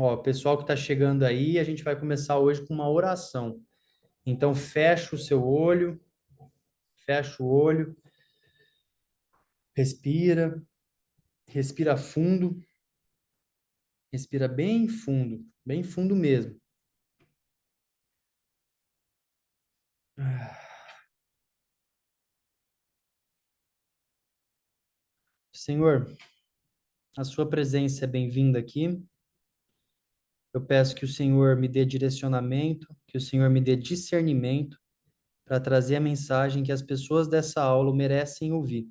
Ó, o pessoal que está chegando aí, a gente vai começar hoje com uma oração. Então, fecha o olho, respira, respira fundo, respira bem fundo mesmo. Senhor, a sua presença é bem-vinda aqui. Eu peço que o Senhor me dê direcionamento, que o Senhor me dê discernimento para trazer a mensagem que as pessoas dessa aula merecem ouvir.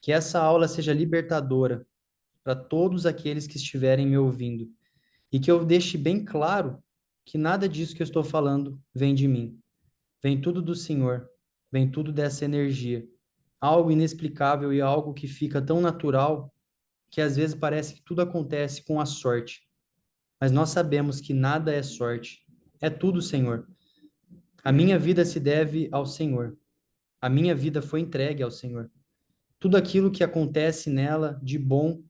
Que essa aula seja libertadora para todos aqueles que estiverem me ouvindo e que eu deixe bem claro que nada disso que eu estou falando vem de mim. Vem tudo do Senhor, vem tudo dessa energia. Algo inexplicável e algo que fica tão natural que às vezes parece que tudo acontece com a sorte. Mas nós sabemos que nada é sorte. É tudo, Senhor. A minha vida se deve ao Senhor. A minha vida foi entregue ao Senhor. Tudo aquilo que acontece nela de bom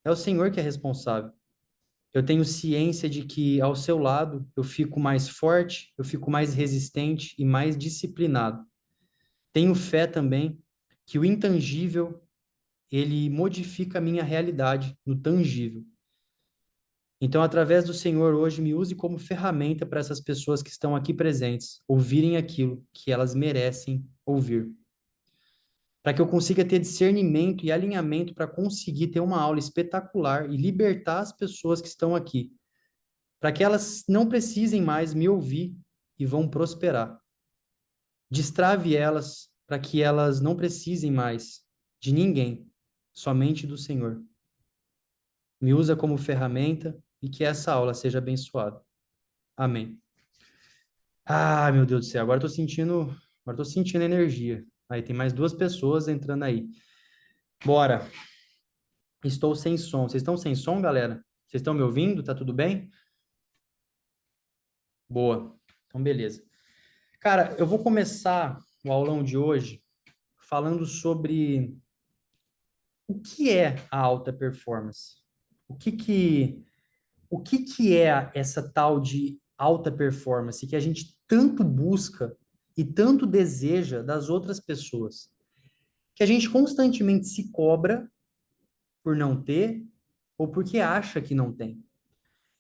é o Senhor que é responsável. Eu tenho ciência de que ao seu lado eu fico mais forte, eu fico mais resistente e mais disciplinado. Tenho fé também que o intangível, ele modifica a minha realidade no tangível. Então, através do Senhor hoje, me use como ferramenta para essas pessoas que estão aqui presentes, ouvirem aquilo que elas merecem ouvir. Para que eu consiga ter discernimento e alinhamento para conseguir ter uma aula espetacular e libertar as pessoas que estão aqui, para que elas não precisem mais me ouvir e vão prosperar. Destrave elas para que elas não precisem mais de ninguém, somente do Senhor. Me usa como ferramenta e que essa aula seja abençoada. Amém. Ah, meu Deus do céu, agora tô sentindo energia. Aí tem mais duas pessoas entrando aí. Bora. Estou sem som. Vocês estão sem som, galera? Vocês estão me ouvindo? Tá tudo bem? Boa. Então, beleza. Cara, eu vou começar o aulão de hoje falando sobre o que é a alta performance. O que que, o que que é essa tal de alta performance que a gente tanto busca e tanto deseja das outras pessoas? Que a gente constantemente se cobra por não ter ou porque acha que não tem.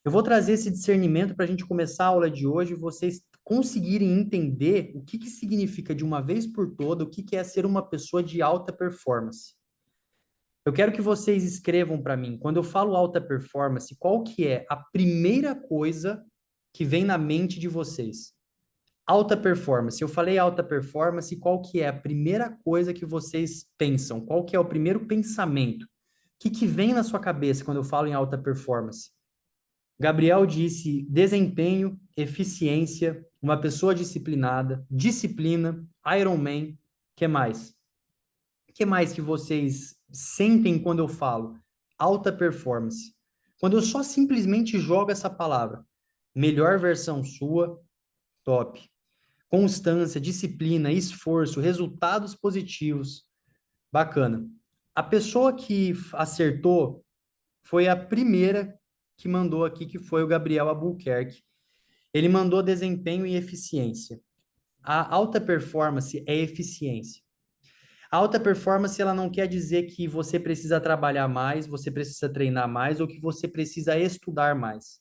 Eu vou trazer esse discernimento para a gente começar a aula de hoje e vocês conseguirem entender o que que significa de uma vez por toda, o que que é ser uma pessoa de alta performance. Eu quero que vocês escrevam para mim, quando eu falo alta performance, qual que é a primeira coisa que vem na mente de vocês? Alta performance. Eu falei alta performance, qual que é a primeira coisa que vocês pensam? Qual que é o primeiro pensamento? O que que vem na sua cabeça quando eu falo em alta performance? Gabriel disse desempenho, eficiência, uma pessoa disciplinada, disciplina, Iron Man, que mais? Que mais que vocês sentem quando eu falo alta performance? Quando eu só simplesmente jogo essa palavra, melhor versão sua, top. Constância, disciplina, esforço, resultados positivos, bacana. A pessoa que acertou foi a primeira que mandou aqui, que foi o Gabriel Albuquerque. Ele mandou desempenho e eficiência. A alta performance é eficiência. A alta performance, ela não quer dizer que você precisa trabalhar mais, você precisa treinar mais ou que você precisa estudar mais.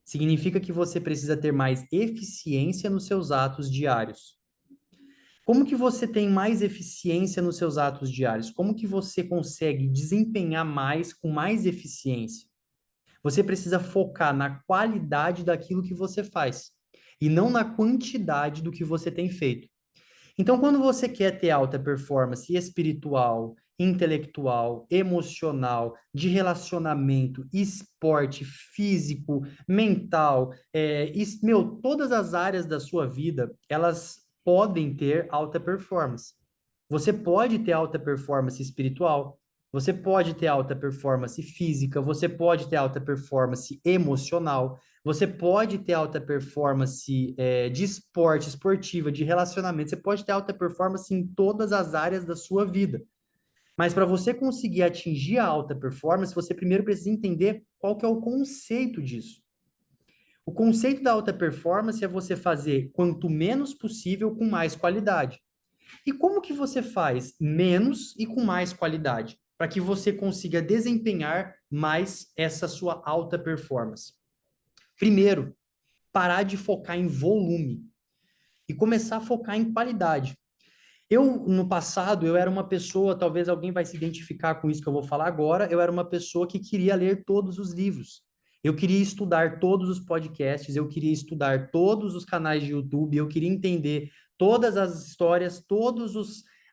Significa que você precisa ter mais eficiência nos seus atos diários. Como que você tem mais eficiência nos seus atos diários? Como que você consegue desempenhar mais com mais eficiência? Você precisa focar na qualidade daquilo que você faz e não na quantidade do que você tem feito. Então, quando você quer ter alta performance espiritual, intelectual, emocional, de relacionamento, esporte, físico, mental, todas as áreas da sua vida, elas podem ter alta performance. Você pode ter alta performance espiritual, você pode ter alta performance física, você pode ter alta performance emocional, você pode ter alta performance de esporte, esportiva, de relacionamento, você pode ter alta performance em todas as áreas da sua vida. Mas para você conseguir atingir a alta performance, você primeiro precisa entender qual que é o conceito disso. O conceito da alta performance é você fazer quanto menos possível com mais qualidade. E como que você faz menos e com mais qualidade? Para que você consiga desempenhar mais essa sua alta performance. Primeiro, parar de focar em volume e começar a focar em qualidade. Eu, no passado, eu era uma pessoa, talvez alguém vai se identificar com isso que eu vou falar agora, eu era uma pessoa que queria ler todos os livros. Eu queria estudar todos os podcasts, eu queria estudar todos os canais de YouTube, eu queria entender todas as histórias,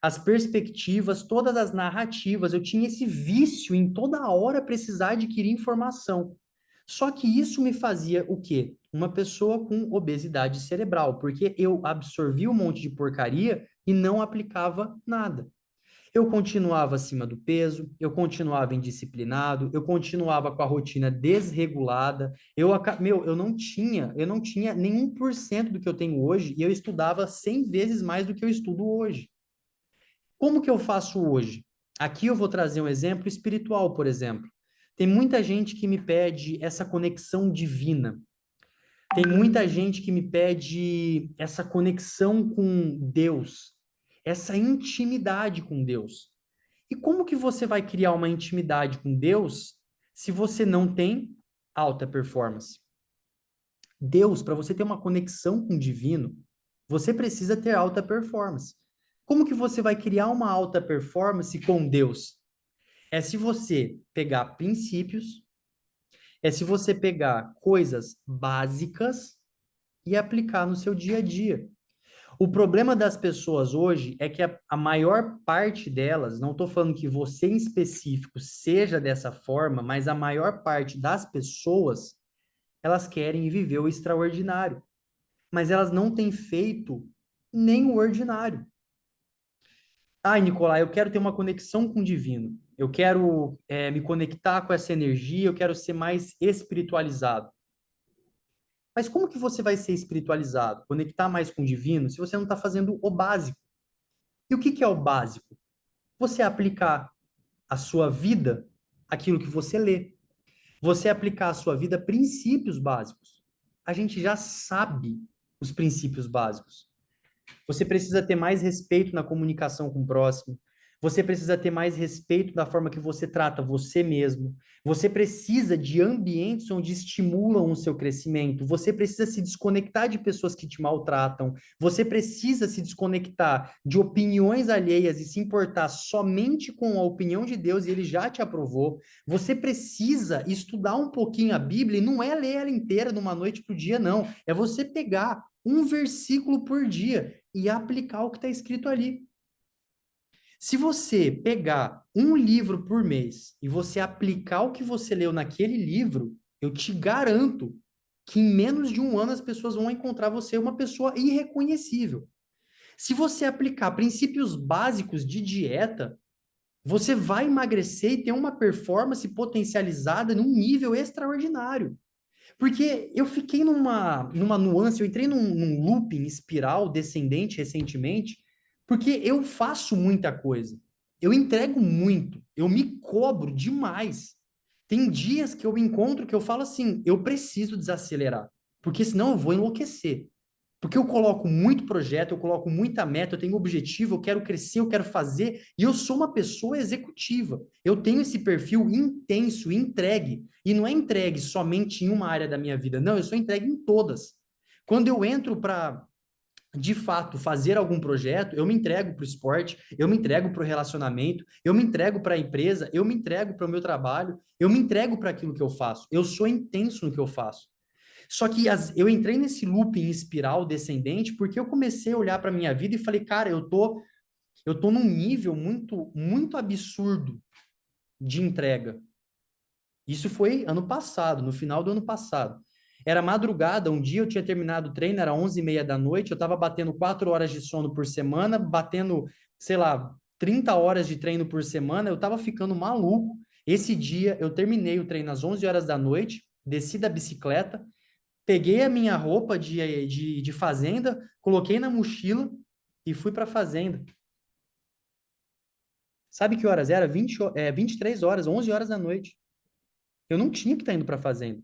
as perspectivas, todas as narrativas. Eu tinha esse vício em toda hora precisar adquirir informação. Só que isso me fazia o quê? Uma pessoa com obesidade cerebral, porque eu absorvi um monte de porcaria e não aplicava nada. Eu continuava acima do peso, eu continuava indisciplinado, eu continuava com a rotina desregulada. Eu não tinha nem 1% do que eu tenho hoje e eu estudava 100 vezes mais do que eu estudo hoje. Como que eu faço hoje? Aqui eu vou trazer um exemplo espiritual, por exemplo. Tem muita gente que me pede essa conexão divina. Tem muita gente que me pede essa conexão com Deus, essa intimidade com Deus. E como que você vai criar uma intimidade com Deus se você não tem alta performance? Deus, para você ter uma conexão com o divino, você precisa ter alta performance. Como que você vai criar uma alta performance com Deus? É se você pegar princípios, é se você pegar coisas básicas e aplicar no seu dia a dia. O problema das pessoas hoje é que a maior parte delas, não estou falando que você em específico seja dessa forma, mas a maior parte das pessoas, elas querem viver o extraordinário, mas elas não têm feito nem o ordinário. Ai, Nicolai, eu quero ter uma conexão com o divino. Eu quero me conectar com essa energia, eu quero ser mais espiritualizado. Mas como que você vai ser espiritualizado, conectar mais com o divino, se você não está fazendo o básico? E o que que é o básico? Você aplicar a sua vida aquilo que você lê. Você aplicar a sua vida princípios básicos. A gente já sabe os princípios básicos. Você precisa ter mais respeito na comunicação com o próximo. Você precisa ter mais respeito da forma que você trata você mesmo. Você precisa de ambientes onde estimulam o seu crescimento. Você precisa se desconectar de pessoas que te maltratam. Você precisa se desconectar de opiniões alheias e se importar somente com a opinião de Deus e ele já te aprovou. Você precisa estudar um pouquinho a Bíblia e não é ler ela inteira de uma noite para o dia, não. É você pegar um versículo por dia e aplicar o que está escrito ali. Se você pegar um livro por mês e você aplicar o que você leu naquele livro, eu te garanto que em menos de um ano as pessoas vão encontrar você uma pessoa irreconhecível. Se você aplicar princípios básicos de dieta, você vai emagrecer e ter uma performance potencializada num nível extraordinário. Porque eu fiquei numa nuance, eu entrei num looping espiral descendente recentemente, porque eu faço muita coisa. Eu entrego muito, eu me cobro demais. Tem dias que eu me encontro que eu falo assim, eu preciso desacelerar, porque senão eu vou enlouquecer. Porque eu coloco muito projeto, eu coloco muita meta, eu tenho objetivo, eu quero crescer, eu quero fazer, e eu sou uma pessoa executiva. Eu tenho esse perfil intenso, entregue. E não é entregue somente em uma área da minha vida, não, eu sou entregue em todas. Quando eu entro para, de fato, fazer algum projeto, eu me entrego para o esporte, eu me entrego para o relacionamento, eu me entrego para a empresa, eu me entrego para o meu trabalho, eu me entrego para aquilo que eu faço. Eu sou intenso no que eu faço. Só que eu entrei nesse looping espiral descendente porque eu comecei a olhar para minha vida e falei, cara, eu tô num nível muito muito absurdo de entrega. Isso foi ano passado, no final do ano passado. Era madrugada, um dia eu tinha terminado o treino, era 11h30 da noite, eu estava batendo 4 horas de sono por semana, batendo, sei lá, 30 horas de treino por semana, eu estava ficando maluco. Esse dia eu terminei o treino às 11 horas da noite, desci da bicicleta, peguei a minha roupa de fazenda, coloquei na mochila e fui para a fazenda. Sabe que horas era? 23 horas, 11 horas da noite. Eu não tinha que estar indo para a fazenda.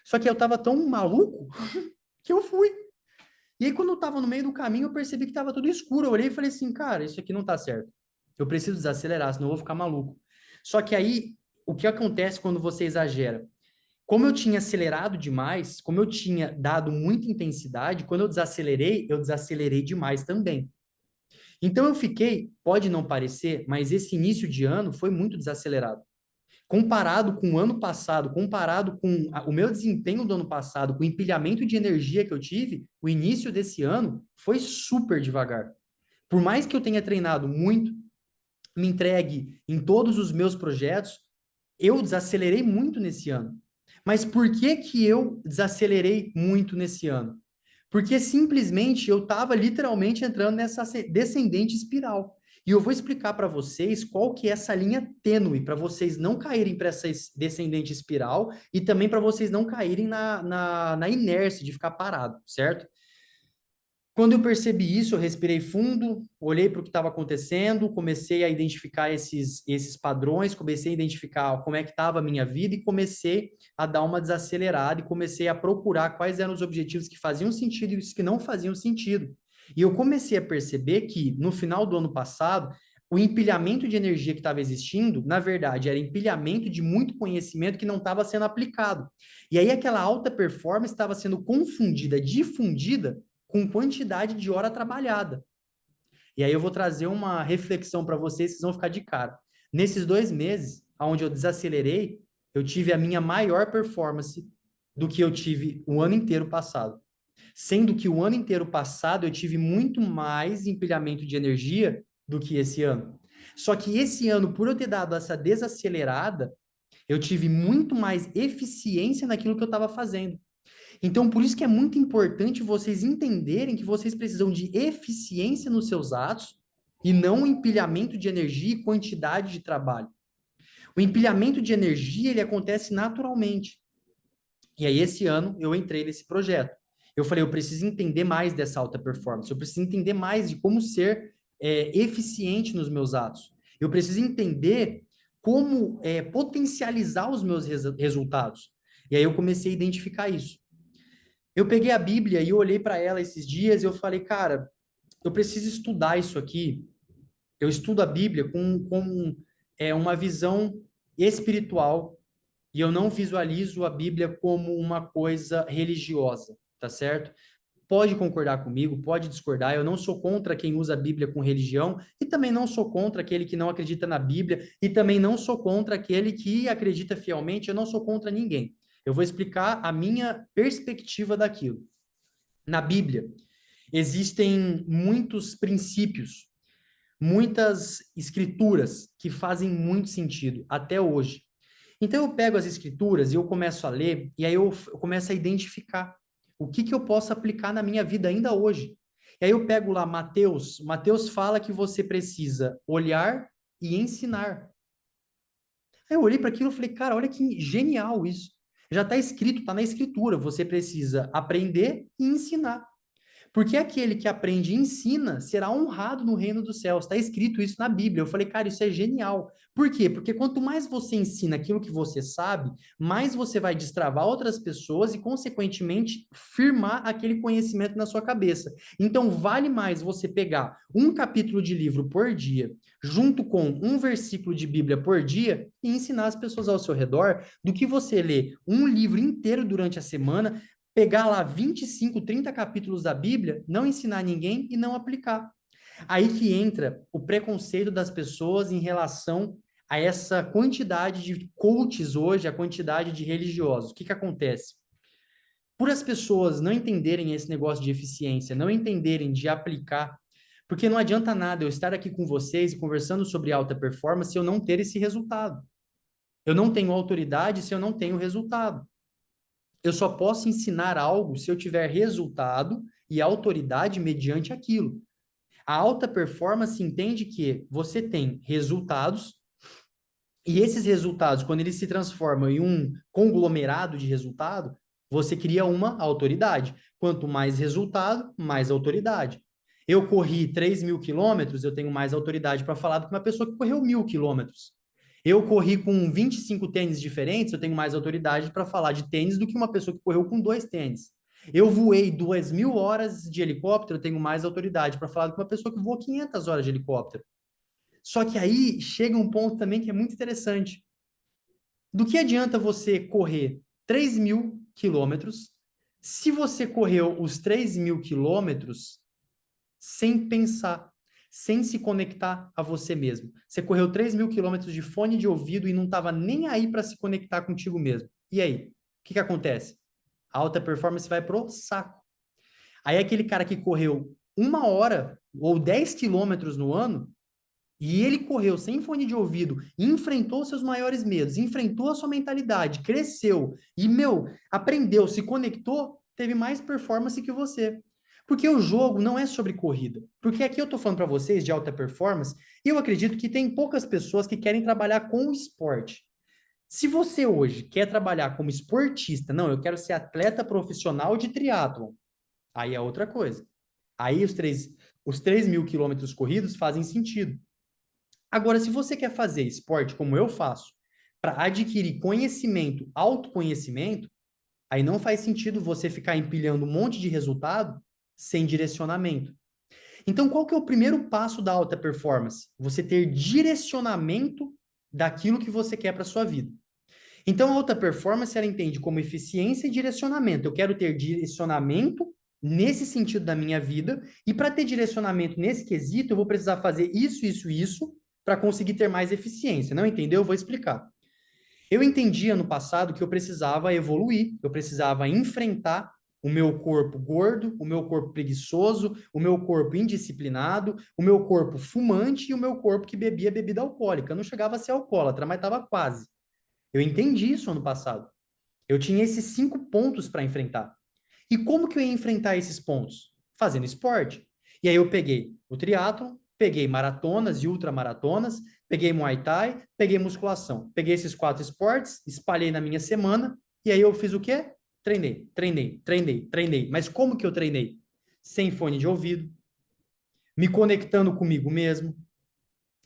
Só que eu estava tão maluco que eu fui. E aí, quando eu estava no meio do caminho, eu percebi que estava tudo escuro. Eu olhei e falei assim, cara, isso aqui não está certo. Eu preciso desacelerar, senão eu vou ficar maluco. Só que aí, o que acontece quando você exagera? Como eu tinha acelerado demais, como eu tinha dado muita intensidade, quando eu desacelerei demais também. Então eu fiquei, pode não parecer, mas esse início de ano foi muito desacelerado. Comparado com o ano passado, comparado com o meu desempenho do ano passado, com o empilhamento de energia que eu tive, o início desse ano foi super devagar. Por mais que eu tenha treinado muito, me entregue em todos os meus projetos, eu desacelerei muito nesse ano. Mas por que que eu desacelerei muito nesse ano? Porque simplesmente eu estava literalmente entrando nessa descendente espiral. E eu vou explicar para vocês qual que é essa linha tênue, para vocês não caírem para essa descendente espiral e também para vocês não caírem na inércia de ficar parado, certo? Quando eu percebi isso, eu respirei fundo, olhei para o que estava acontecendo, comecei a identificar esses padrões, comecei a identificar como é que estava a minha vida e comecei a dar uma desacelerada e comecei a procurar quais eram os objetivos que faziam sentido e os que não faziam sentido. E eu comecei a perceber que, no final do ano passado, o empilhamento de energia que estava existindo, na verdade, era empilhamento de muito conhecimento que não estava sendo aplicado. E aí aquela alta performance estava sendo confundida, difundida com quantidade de hora trabalhada. E aí eu vou trazer uma reflexão para vocês, vocês vão ficar de cara. Nesses 2 meses, onde eu desacelerei, eu tive a minha maior performance do que eu tive o ano inteiro passado. Sendo que o ano inteiro passado eu tive muito mais empilhamento de energia do que esse ano. Só que esse ano, por eu ter dado essa desacelerada, eu tive muito mais eficiência naquilo que eu estava fazendo. Então, por isso que é muito importante vocês entenderem que vocês precisam de eficiência nos seus atos e não um empilhamento de energia e quantidade de trabalho. O empilhamento de energia, ele acontece naturalmente. E aí, esse ano, eu entrei nesse projeto. Eu falei, eu preciso entender mais dessa alta performance, eu preciso entender mais de como ser eficiente nos meus atos. Eu preciso entender como potencializar os meus resultados. E aí, eu comecei a identificar isso. Eu peguei a Bíblia e eu olhei para ela esses dias e eu falei, cara, eu preciso estudar isso aqui. Eu estudo a Bíblia com uma visão espiritual e eu não visualizo a Bíblia como uma coisa religiosa, tá certo? Pode concordar comigo, pode discordar. Eu não sou contra quem usa a Bíblia com religião e também não sou contra aquele que não acredita na Bíblia e também não sou contra aquele que acredita fielmente. Eu não sou contra ninguém. Eu vou explicar a minha perspectiva daquilo. Na Bíblia, existem muitos princípios, muitas escrituras que fazem muito sentido até hoje. Então eu pego as escrituras e eu começo a ler, e aí eu começo a identificar o que eu posso aplicar na minha vida ainda hoje. E aí eu pego lá Mateus, Mateus fala que você precisa olhar e ensinar. Aí eu olhei para aquilo e falei, cara, olha que genial isso. Já está escrito, está na escritura, você precisa aprender e ensinar. Porque aquele que aprende e ensina será honrado no reino dos céus. Está escrito isso na Bíblia. Eu falei, cara, isso é genial. Por quê? Porque quanto mais você ensina aquilo que você sabe, mais você vai destravar outras pessoas e, consequentemente, firmar aquele conhecimento na sua cabeça. Então, vale mais você pegar um capítulo de livro por dia, junto com um versículo de Bíblia por dia, e ensinar as pessoas ao seu redor, do que você ler um livro inteiro durante a semana, pegar lá 25, 30 capítulos da Bíblia, não ensinar ninguém e não aplicar. Aí que entra o preconceito das pessoas em relação a essa quantidade de coaches hoje, a quantidade de religiosos. O que acontece? Por as pessoas não entenderem esse negócio de eficiência, não entenderem de aplicar, porque não adianta nada eu estar aqui com vocês e conversando sobre alta performance se eu não ter esse resultado. Eu não tenho autoridade se eu não tenho resultado. Eu só posso ensinar algo se eu tiver resultado e autoridade mediante aquilo. A alta performance entende que você tem resultados e esses resultados, quando eles se transformam em um conglomerado de resultado, você cria uma autoridade. Quanto mais resultado, mais autoridade. Eu corri 3.000 quilômetros, eu tenho mais autoridade para falar do que uma pessoa que correu 1.000 quilômetros. Eu corri com 25 tênis diferentes, eu tenho mais autoridade para falar de tênis do que uma pessoa que correu com 2 tênis. Eu voei 2.000 horas de helicóptero, eu tenho mais autoridade para falar do que uma pessoa que voou 500 horas de helicóptero. Só que aí chega um ponto também que é muito interessante. Do que adianta você correr 3.000 quilômetros se você correu os 3.000 quilômetros sem pensar, sem se conectar a você mesmo? Você correu 3.000 quilômetros de fone de ouvido e não estava nem aí para se conectar contigo mesmo. E aí? O que acontece? A alta performance vai pro saco. Aí aquele cara que correu 1 hora ou 10 quilômetros no ano, e ele correu sem fone de ouvido, enfrentou seus maiores medos, enfrentou a sua mentalidade, cresceu e, aprendeu, se conectou, teve mais performance que você. Porque o jogo não é sobre corrida. Porque aqui eu estou falando para vocês de alta performance e eu acredito que tem poucas pessoas que querem trabalhar com o esporte. Se você hoje quer trabalhar como esportista, não, eu quero ser atleta profissional de triatlon, aí é outra coisa. Aí os 3.000 quilômetros corridos fazem sentido. Agora, se você quer fazer esporte como eu faço, para adquirir conhecimento, autoconhecimento, aí não faz sentido você ficar empilhando um monte de resultado sem direcionamento. Então, qual que é o primeiro passo da alta performance? Você ter direcionamento daquilo que você quer para sua vida. Então, a alta performance ela entende como eficiência e direcionamento. Eu quero ter direcionamento nesse sentido da minha vida, e para ter direcionamento nesse quesito, eu vou precisar fazer isso para conseguir ter mais eficiência. Não entendeu? Eu vou explicar. Eu entendia no passado que eu precisava evoluir, eu precisava enfrentar o meu corpo gordo, o meu corpo preguiçoso, o meu corpo indisciplinado, o meu corpo fumante e o meu corpo que bebia bebida alcoólica. Eu não chegava a ser alcoólatra, mas estava quase. Eu entendi isso ano passado. Eu tinha esses 5 pontos para enfrentar. E como que eu ia enfrentar esses pontos? Fazendo esporte. E aí eu peguei o triatlo, peguei maratonas e ultramaratonas, peguei Muay Thai, peguei musculação. Peguei esses 4 esportes, espalhei na minha semana, e aí eu fiz o quê? Treinei. Mas como que eu treinei? Sem fone de ouvido, me conectando comigo mesmo,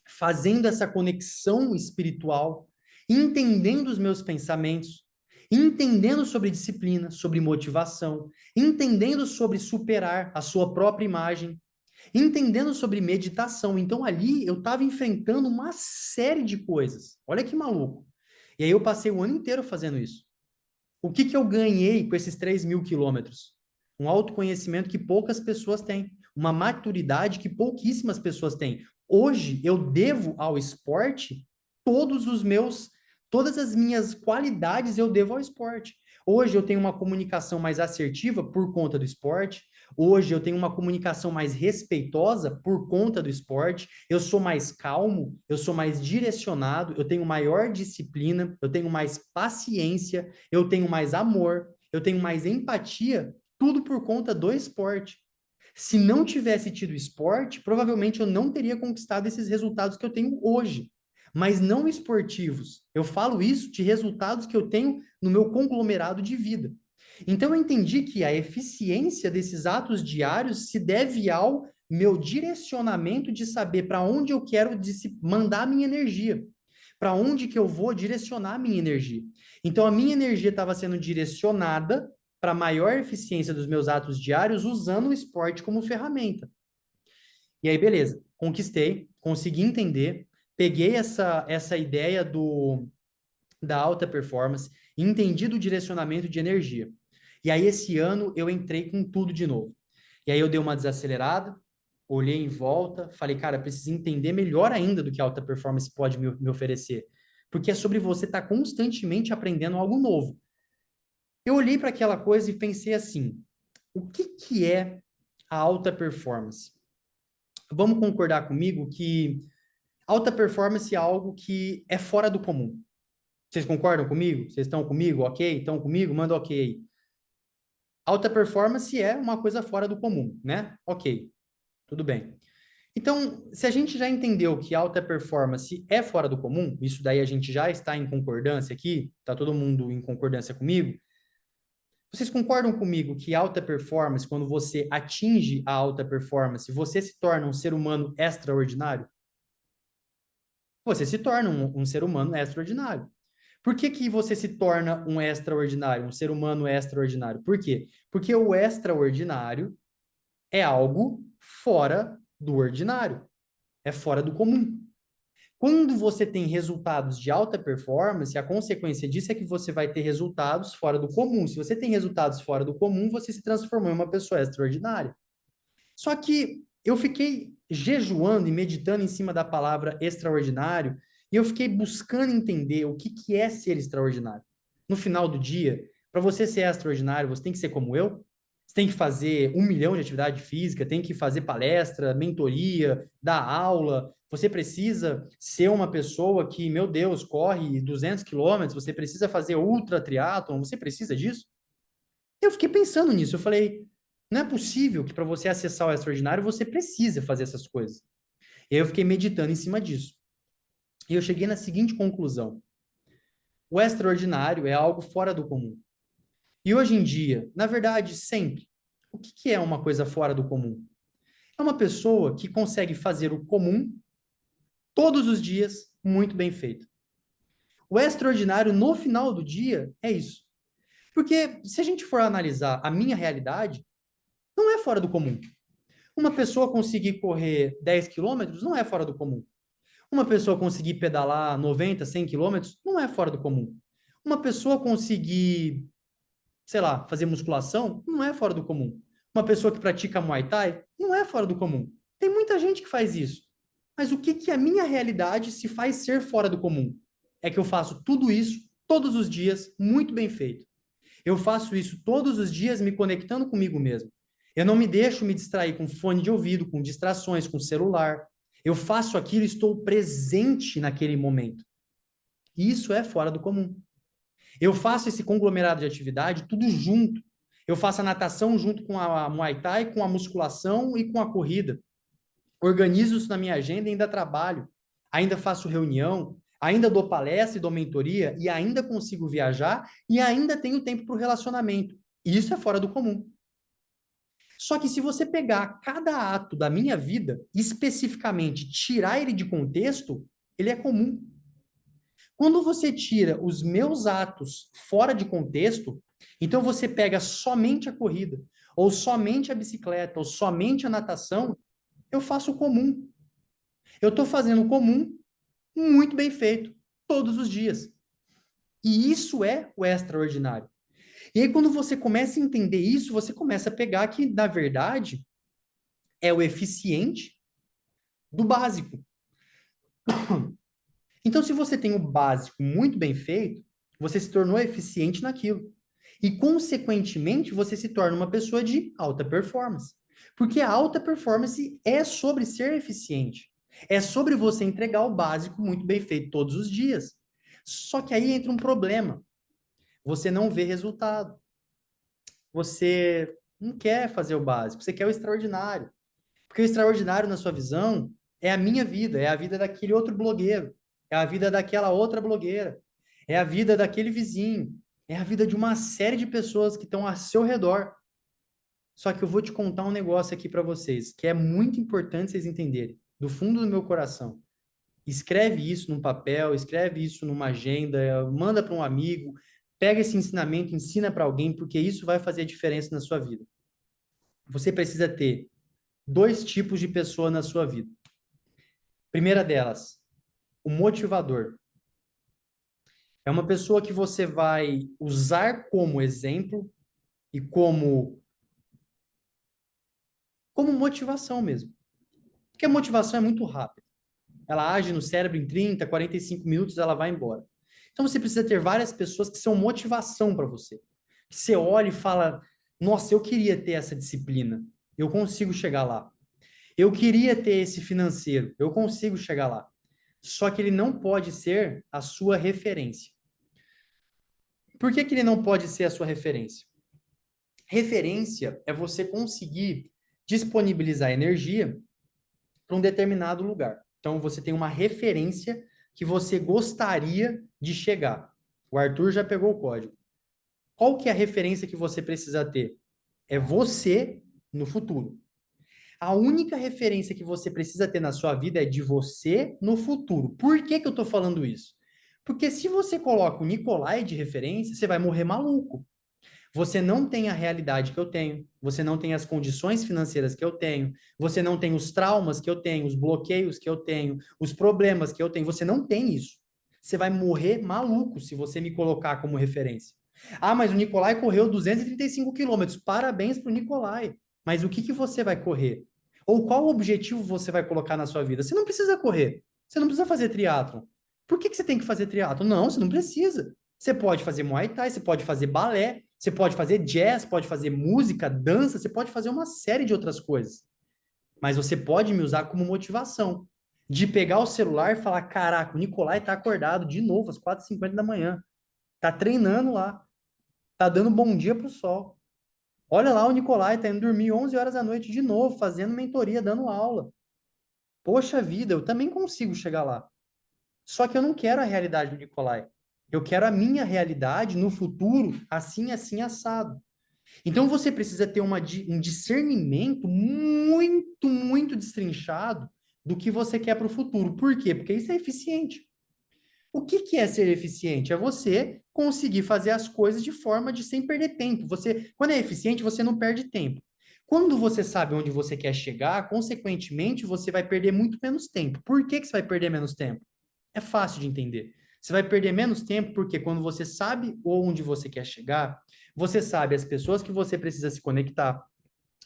fazendo essa conexão espiritual, entendendo os meus pensamentos, entendendo sobre disciplina, sobre motivação, entendendo sobre superar a sua própria imagem, entendendo sobre meditação. Então ali eu estava enfrentando uma série de coisas. Olha que maluco. E aí eu passei o ano inteiro fazendo isso. O que que eu ganhei com esses 3.000 quilômetros? Um autoconhecimento que poucas pessoas têm, uma maturidade que pouquíssimas pessoas têm. Hoje eu devo ao esporte todas as minhas qualidades eu devo ao esporte. Hoje eu tenho uma comunicação mais assertiva por conta do esporte. Hoje eu tenho uma comunicação mais respeitosa por conta do esporte. Eu sou mais calmo, eu sou mais direcionado, eu tenho maior disciplina, eu tenho mais paciência, eu tenho mais amor, eu tenho mais empatia, tudo por conta do esporte. Se não tivesse tido esporte, provavelmente eu não teria conquistado esses resultados que eu tenho hoje, mas não esportivos. Eu falo isso de resultados que eu tenho no meu conglomerado de vida. Então eu entendi que a eficiência desses atos diários se deve ao meu direcionamento de saber para onde eu quero mandar a minha energia, para onde que eu vou direcionar a minha energia. Então a minha energia estava sendo direcionada para maior eficiência dos meus atos diários usando o esporte como ferramenta. E aí, beleza, conquistei, consegui entender, peguei essa ideia da alta performance, entendi do direcionamento de energia. E aí, esse ano, eu entrei com tudo de novo. E aí, eu dei uma desacelerada, olhei em volta, falei, cara, preciso entender melhor ainda do que a alta performance pode me oferecer. Porque é sobre você estar constantemente aprendendo algo novo. Eu olhei para aquela coisa e pensei assim: o que que é a alta performance? Vamos concordar comigo que alta performance é algo que é fora do comum. Vocês concordam comigo? Vocês estão comigo? Ok? Estão comigo? Manda ok aí. Alta performance é uma coisa fora do comum, né? Ok, tudo bem. Então, se a gente já entendeu que alta performance é fora do comum, isso daí a gente já está em concordância aqui, tá todo mundo em concordância comigo? Vocês concordam comigo que alta performance, quando você atinge a alta performance, você se torna um ser humano extraordinário? Você se torna um ser humano extraordinário. Por que que você se torna um extraordinário, um ser humano extraordinário? Por quê? Porque o extraordinário é algo fora do ordinário, é fora do comum. Quando você tem resultados de alta performance, a consequência disso é que você vai ter resultados fora do comum. Se você tem resultados fora do comum, você se transformou em uma pessoa extraordinária. Só que eu fiquei jejuando e meditando em cima da palavra extraordinário, e eu fiquei buscando entender o que que é ser extraordinário. No final do dia, para você ser extraordinário, você tem que ser como eu? Você tem que fazer 1 milhão de atividade física, tem que fazer palestra, mentoria, dar aula. Você precisa ser uma pessoa que, meu Deus, corre 200 quilômetros, você precisa fazer ultra triatlon, você precisa disso? Eu fiquei pensando nisso, eu falei, não é possível que para você acessar o extraordinário você precise fazer essas coisas. E aí eu fiquei meditando em cima disso. E eu cheguei na seguinte conclusão: o extraordinário é algo fora do comum. E hoje em dia, na verdade, sempre, o que que é uma coisa fora do comum? É uma pessoa que consegue fazer o comum todos os dias muito bem feito. O extraordinário no final do dia é isso. Porque se a gente for analisar a minha realidade, não é fora do comum. Uma pessoa conseguir correr 10 quilômetros não é fora do comum. Uma pessoa conseguir pedalar 90, 100 quilômetros não é fora do comum. Uma pessoa conseguir, sei lá, fazer musculação não é fora do comum. Uma pessoa que pratica Muay Thai não é fora do comum. Tem muita gente que faz isso. Mas o que que a minha realidade se faz ser fora do comum? É que eu faço tudo isso todos os dias, muito bem feito. Eu faço isso todos os dias me conectando comigo mesmo. Eu não me deixo me distrair com fone de ouvido, com distrações, com celular. Eu faço aquilo e estou presente naquele momento. E isso é fora do comum. Eu faço esse conglomerado de atividade tudo junto. Eu faço a natação junto com a Muay Thai, com a musculação e com a corrida. Organizo isso na minha agenda e ainda trabalho. Ainda faço reunião, ainda dou palestra e dou mentoria e ainda consigo viajar e ainda tenho tempo para o relacionamento. E isso é fora do comum. Só que se você pegar cada ato da minha vida, especificamente tirar ele de contexto, ele é comum. Quando você tira os meus atos fora de contexto, então você pega somente a corrida, ou somente a bicicleta, ou somente a natação, eu faço o comum. Eu estou fazendo o comum muito bem feito, todos os dias. E isso é o extraordinário. E aí, quando você começa a entender isso, você começa a pegar que, na verdade, é o eficiente do básico. Então, se você tem o básico muito bem feito, você se tornou eficiente naquilo. E, consequentemente, você se torna uma pessoa de alta performance. Porque a alta performance é sobre ser eficiente. É sobre você entregar o básico muito bem feito todos os dias. Só que aí entra um problema. Você não vê resultado. Você não quer fazer o básico, você quer o extraordinário. Porque o extraordinário, na sua visão, é a minha vida, é a vida daquele outro blogueiro, é a vida daquela outra blogueira, é a vida daquele vizinho, é a vida de uma série de pessoas que estão ao seu redor. Só que eu vou te contar um negócio aqui para vocês, que é muito importante vocês entenderem, do fundo do meu coração. Escreve isso num papel, escreve isso numa agenda, manda para um amigo, pega esse ensinamento, ensina para alguém, porque isso vai fazer a diferença na sua vida. Você precisa ter dois tipos de pessoa na sua vida. Primeira delas, o motivador. É uma pessoa que você vai usar como exemplo e como motivação mesmo. Porque a motivação é muito rápida. Ela age no cérebro em 30, 45 minutos, ela vai embora. Então você precisa ter várias pessoas que são motivação para você. Que você olha e fala: nossa, eu queria ter essa disciplina. Eu consigo chegar lá. Eu queria ter esse financeiro. Eu consigo chegar lá. Só que ele não pode ser a sua referência. Por que que ele não pode ser a sua referência? Referência é você conseguir disponibilizar energia para um determinado lugar. Então, você tem uma referência que você gostaria de chegar. O Arthur já pegou o código. qual que é a referência que você precisa ter? É você no futuro. A única referência que você precisa ter na sua vida é de você no futuro. Por que que eu tô falando isso? Porque se você coloca o Nicolai de referência, você vai morrer maluco. Você não tem a realidade que eu tenho, você não tem as condições financeiras que eu tenho, você não tem os traumas que eu tenho, os bloqueios que eu tenho, os problemas que eu tenho, você não tem isso. Você vai morrer maluco se você me colocar como referência. Ah, mas o Nicolai correu 235 quilômetros. Parabéns para o Nicolai. Mas o que que você vai correr? Ou qual objetivo você vai colocar na sua vida? Você não precisa correr. Você não precisa fazer triatlon. Por que que você tem que fazer triatlon? Não, você não precisa. Você pode fazer Muay Thai, você pode fazer balé, você pode fazer jazz, pode fazer música, dança, você pode fazer uma série de outras coisas. Mas você pode me usar como motivação. De pegar o celular e falar: caraca, o Nicolai tá acordado de novo às 4h50 da manhã. Tá treinando lá. Tá dando bom dia pro sol. Olha lá, o Nicolai tá indo dormir 11 horas da noite de novo, fazendo mentoria, dando aula. Poxa vida, eu também consigo chegar lá. Só que eu não quero a realidade do Nicolai. Eu quero a minha realidade no futuro, assim, assim, assado. Então você precisa ter um discernimento muito, muito destrinchado do que você quer para o futuro. Por quê? Porque isso é eficiente. O que que é ser eficiente? É você conseguir fazer as coisas de forma de sem perder tempo. Você, quando é eficiente, você não perde tempo. Quando você sabe onde você quer chegar, consequentemente, você vai perder muito menos tempo. Por que que você vai perder menos tempo? É fácil de entender. Você vai perder menos tempo porque quando você sabe onde você quer chegar, você sabe as pessoas que você precisa se conectar,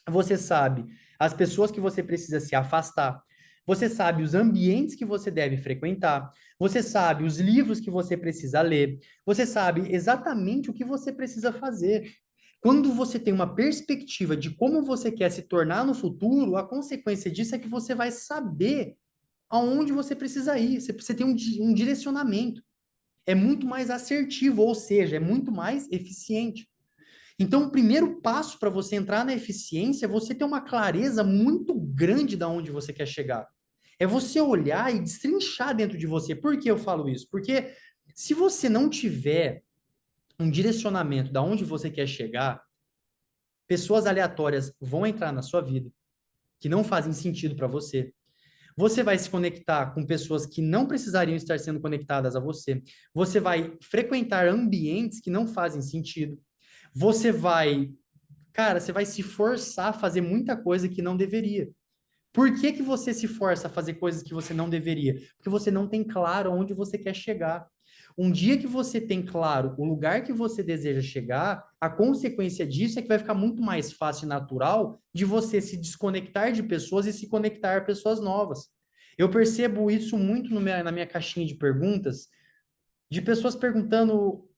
você sabe as pessoas que você precisa se afastar, você sabe os ambientes que você deve frequentar, você sabe os livros que você precisa ler, você sabe exatamente o que você precisa fazer. Quando você tem uma perspectiva de como você quer se tornar no futuro, a consequência disso é que você vai saber aonde você precisa ir. Você tem um direcionamento. É muito mais assertivo, ou seja, é muito mais eficiente. Então, o primeiro passo para você entrar na eficiência é você ter uma clareza muito grande de onde você quer chegar. É você olhar e destrinchar dentro de você. Por que eu falo isso? Porque se você não tiver um direcionamento de onde você quer chegar, pessoas aleatórias vão entrar na sua vida que não fazem sentido para você. Você vai se conectar com pessoas que não precisariam estar sendo conectadas a você. Você vai frequentar ambientes que não fazem sentido. Você vai, cara, você vai se forçar a fazer muita coisa que não deveria. Por que que você se força a fazer coisas que você não deveria? Porque você não tem claro onde você quer chegar. Um dia que você tem claro o lugar que você deseja chegar, a consequência disso é que vai ficar muito mais fácil e natural de você se desconectar de pessoas e se conectar a pessoas novas. Eu percebo isso muito no na minha caixinha de perguntas, de pessoas perguntando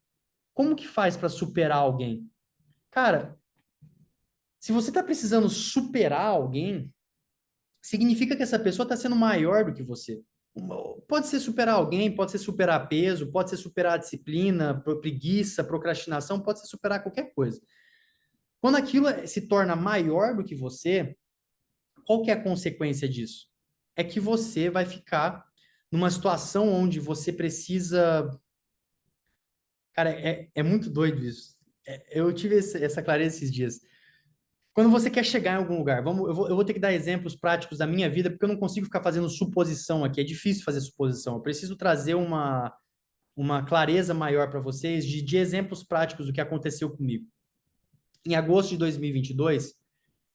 como que faz para superar alguém. Cara, se você está precisando superar alguém, significa que essa pessoa está sendo maior do que você. Pode ser superar alguém, pode ser superar peso, pode ser superar a disciplina, preguiça, procrastinação, pode ser superar qualquer coisa. Quando aquilo se torna maior do que você, qual que é a consequência disso? É que você vai ficar numa situação onde você precisa. Cara, é muito doido isso. Eu tive essa clareza esses dias. Quando você quer chegar em algum lugar, eu vou ter que dar exemplos práticos da minha vida, porque eu não consigo ficar fazendo suposição aqui. É difícil fazer suposição. Eu preciso trazer uma clareza maior para vocês de exemplos práticos do que aconteceu comigo. Em agosto de 2022,